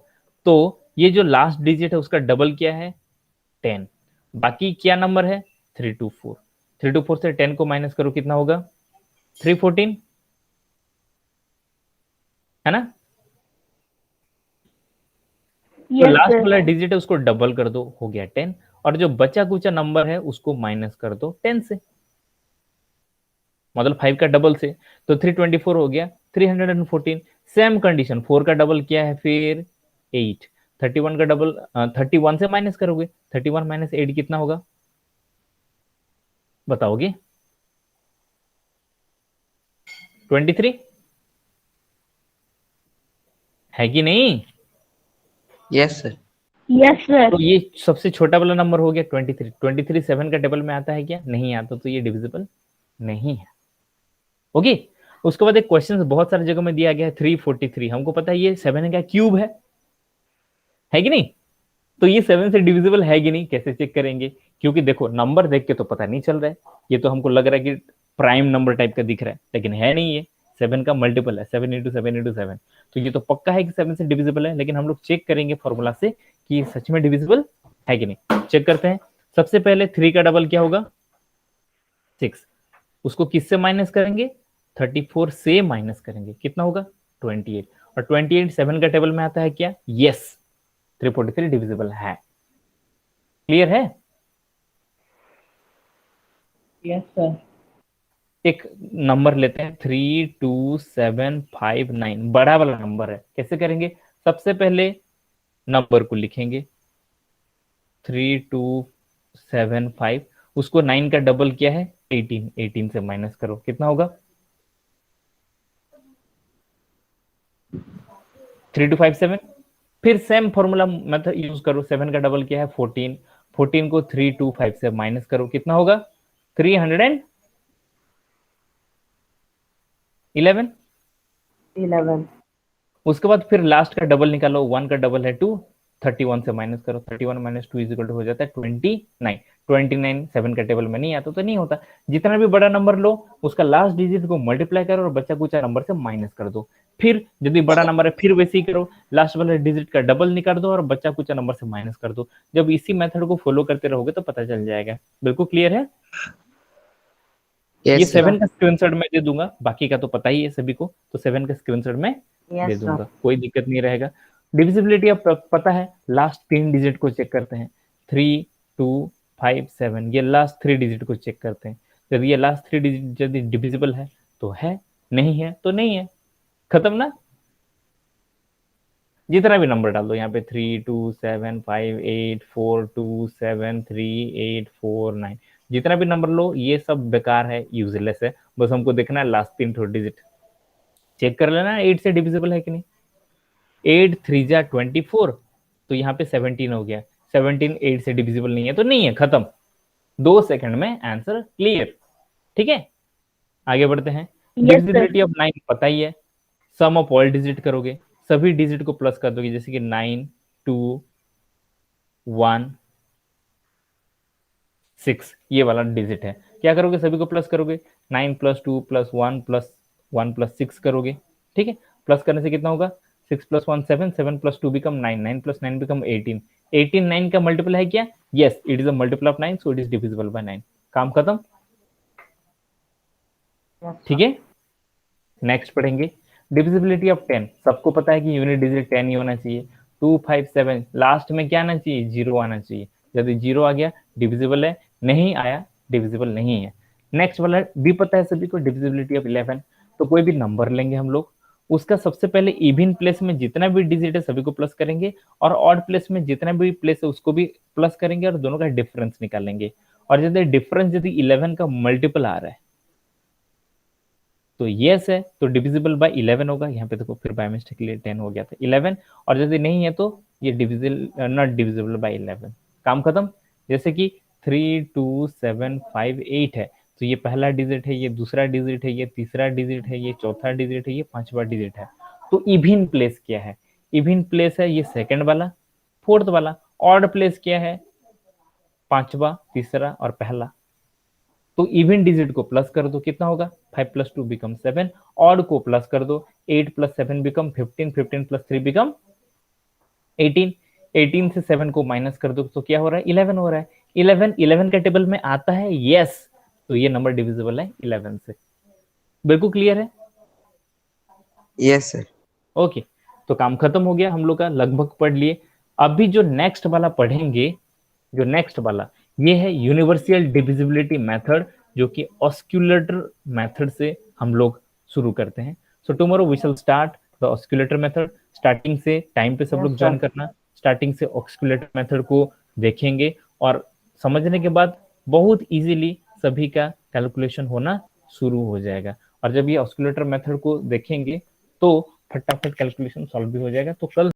तो ये जो लास्ट डिजिट है उसका डबल क्या है, 10। बाकी क्या नंबर है, 3 2 4। 3 2 4 से 10 को माइनस करो, कितना होगा 314, है ना। तो Yes, लास्ट sir. वाला डिजिट है उसको डबल कर दो, हो गया 10, और जो बचा कुचा नंबर है उसको माइनस कर दो 10 से, मतलब 5 का डबल से, तो 324 हो गया 314। सेम कंडीशन, 4 का डबल क्या है फिर 8। 31 का डबल 31 से माइनस करोगे, 31 माइनस 8 कितना होगा बताओगे, 23 है कि नहीं। Yes, sir. Yes, sir. तो ये सबसे छोटा वाला नंबर हो गया 23। 23 7 का टेबल में आता है क्या, नहीं आता, तो ये डिविजिबल नहीं है। ओके, उसके बाद एक क्वेश्चन बहुत सारी जगह में दिया गया है 343, हमको पता है ये 7 का क्यूब है कि नहीं, तो ये 7 से डिविजिबल है कि नहीं, कैसे चेक करेंगे, क्योंकि देखो नंबर देख के तो पता नहीं चल रहा है, ये तो हमको लग रहा है कि प्राइम नंबर टाइप का दिख रहा है, लेकिन है नहीं, ये 7 का मल्टीपल है, 7 इंटू 7 इंटू 7। तो ये तो पक्का है कि 7 से डिविजिबल है, लेकिन हम लोग चेक करेंगे फॉर्मूला से कि सच में डिविजिबल है कि नहीं। चेक करते हैं। सबसे पहले 3 का डबल क्या होगा? 6। उसको किससे माइनस करेंगे? 34 से माइनस करेंगे, कितना होगा? 28। और 28 7 का टेबल में आता है क्या? यस, 343 डिविजिबल है। क्लियर है? Yes sir. एक नंबर लेते हैं 32759, बड़ा वाला नंबर है। कैसे करेंगे? सबसे पहले नंबर को लिखेंगे 3275, उसको 9 का डबल क्या है? 18, 18 से माइनस करो, कितना होगा? 3257। फिर सेम फॉर्मूला मेथड यूज करो, 7 का डबल क्या है? 14, 14 को 325 से माइनस करो, कितना होगा? 311। 11। उसके बाद फिर लास्ट का डबल निकालो, 1 का डबल है 2, 31 से माइनस करो, 31 माइनस 2 इक्वल टू हो जाता है 29। 29 7 का टेबल में नहीं आता तो नहीं होता। जितना भी बड़ा नंबर लो उसका लास्ट डिजिट को मल्टीप्लाई करो और बच्चा कुछ नंबर से माइनस कर दो। फिर यदि बड़ा नंबर है फिर वैसे ही करो, लास्ट वाले डिजिट का डबल निकाल दो और बच्चा कुछ नंबर से माइनस कर दो। जब इसी मेथड को फॉलो करते रहोगे तो पता चल जाएगा। बिल्कुल क्लियर है? ये Yes, sir. 7 का स्क्रीनशॉट मैं दे दूंगा, बाकी का तो पता ही है सभी को, तो 7 का स्क्रीनशॉट मैं दे यस दूंगा, सर। कोई दिक्कत नहीं रहेगा। डिविजिबिलिटी अब पता है, लास्ट 3 डिजिट को चेक करते हैं। 3 2 5 7, ये लास्ट 3 डिजिट को चेक करते हैं। यदि ये लास्ट 3 डिजिट यदि डिविजिबल है तो है, नहीं है तो नहीं है, खत्म ना। जितना भी नंबर डाल दो यहाँ पे 3 2 7 5 8 4 2 7 3 8 4 9, जितना भी नंबर लो ये सब बेकार है, यूजलेस है। बस हमको देखना है लास्ट 3 डिजिट चेक कर लेना 8 से डिविजिबल है कि नहीं। 8 3 जा 24, तो यहाँ पे 17 हो गया। 17 8 से डिविजिबल नहीं है तो नहीं है, खत्म। 2 सेकंड में आंसर क्लियर। ठीक है, आगे बढ़ते हैं। Yes, डिविजिबिलिटी ऑफ 9 पता ही है, सम ऑफ ऑल डिजिट करोगे, सभी डिजिट को प्लस कर दोगे, जैसे कि 9 2 1 6, ये वाला डिजिट है। क्या करोगे? सभी को प्लस करोगे, 9 प्लस 2 प्लस 1 प्लस 1 प्लस 6 करोगे। ठीक है, प्लस करने से कितना होगा? 6 plus 1 7, 7 plus 2 become 9, 9 plus 9 become 18। 18 9 का मल्टीपल है क्या? Yes, it is a multiple of 9, so it is divisible bye 9। काम खत्म। ठीक है, नेक्स्ट पढ़ेंगे डिविजिबिलिटी ऑफ 10। सबको पता है कि यूनिट डिजिट 10 ही होना चाहिए। 2 5 7, लास्ट में क्या आना चाहिए? 0 आना चाहिए। यदि 0 आ गया डिविजिबल है, नहीं आया डिविजिबल नहीं है। नेक्स्ट वाला भी पता है सभी को, डिविजिबिलिटी ऑफ 11। तो कोई भी नंबर लेंगे हम लोग, उसका सबसे पहले इवन प्लेस में जितना भी डिजिट है सभी को प्लस करेंगे, और ऑड प्लेस में जितना भी प्लेस है उसको भी प्लस करेंगे, और दोनों का डिफरेंस निकालेंगे। और यदि डिफरेंस यदि 11 का मल्टीपल आ रहा है तो यस है, तो डिविजिबल बाय 11 होगा। यहाँ पे देखो फिर बाय मिस्टेकली 10 हो गया था 11, और यदि नहीं है तो ये डिविजिबल नॉट डिविजिबल बाय 11। काम खत्म। जैसे कि 3 2 7 5 8 है, तो ये पहला डिजिट है, ये दूसरा डिजिट है, ये तीसरा डिजिट है, ये चौथा डिजिट है, ये पांचवा डिजिट है। तो इवन प्लेस क्या है? इवन प्लेस है ये सेकंड वाला, फोर्थ वाला। ऑड प्लेस क्या है? पांचवा, तीसरा और पहला। तो इवन डिजिट को प्लस कर दो, कितना होगा? 5 प्लस 2 बिकम 7। ऑड को प्लस कर दो, 8 प्लस 7 बिकम 15, 15 प्लस 3 बिकम 18। 18 से 7 को माइनस कर दो तो क्या हो रहा है? 11 हो रहा है। 11 11 का टेबल में आता है, यस, तो ये नंबर डिविजिबल है 11 से। बिल्कुल क्लियर है? Yes, sir. ओके, तो काम खत्म हो गया, हम लोग का लगभग पढ़ लिए। अभी जो नेक्स्ट वाला पढ़ेंगे, जो नेक्स्ट वाला ये है यूनिवर्सल डिविजिबिलिटी मेथड, जो कि ऑस्क्यूलेटर मेथड से हम लोग शुरू करते हैं। So tomorrow we shall start the osculator method. Starting से टाइम पे सब लोग ज्वाइन करना, स्टार्टिंग से ऑस्क्यूलेटर मेथड को देखेंगे, और समझने के बाद बहुत इजीली सभी का कैलकुलेशन होना शुरू हो जाएगा। और जब ये ऑस्क्यूलेटर मेथड को देखेंगे तो फटाफट कैलकुलेशन सॉल्व भी हो जाएगा। तो कल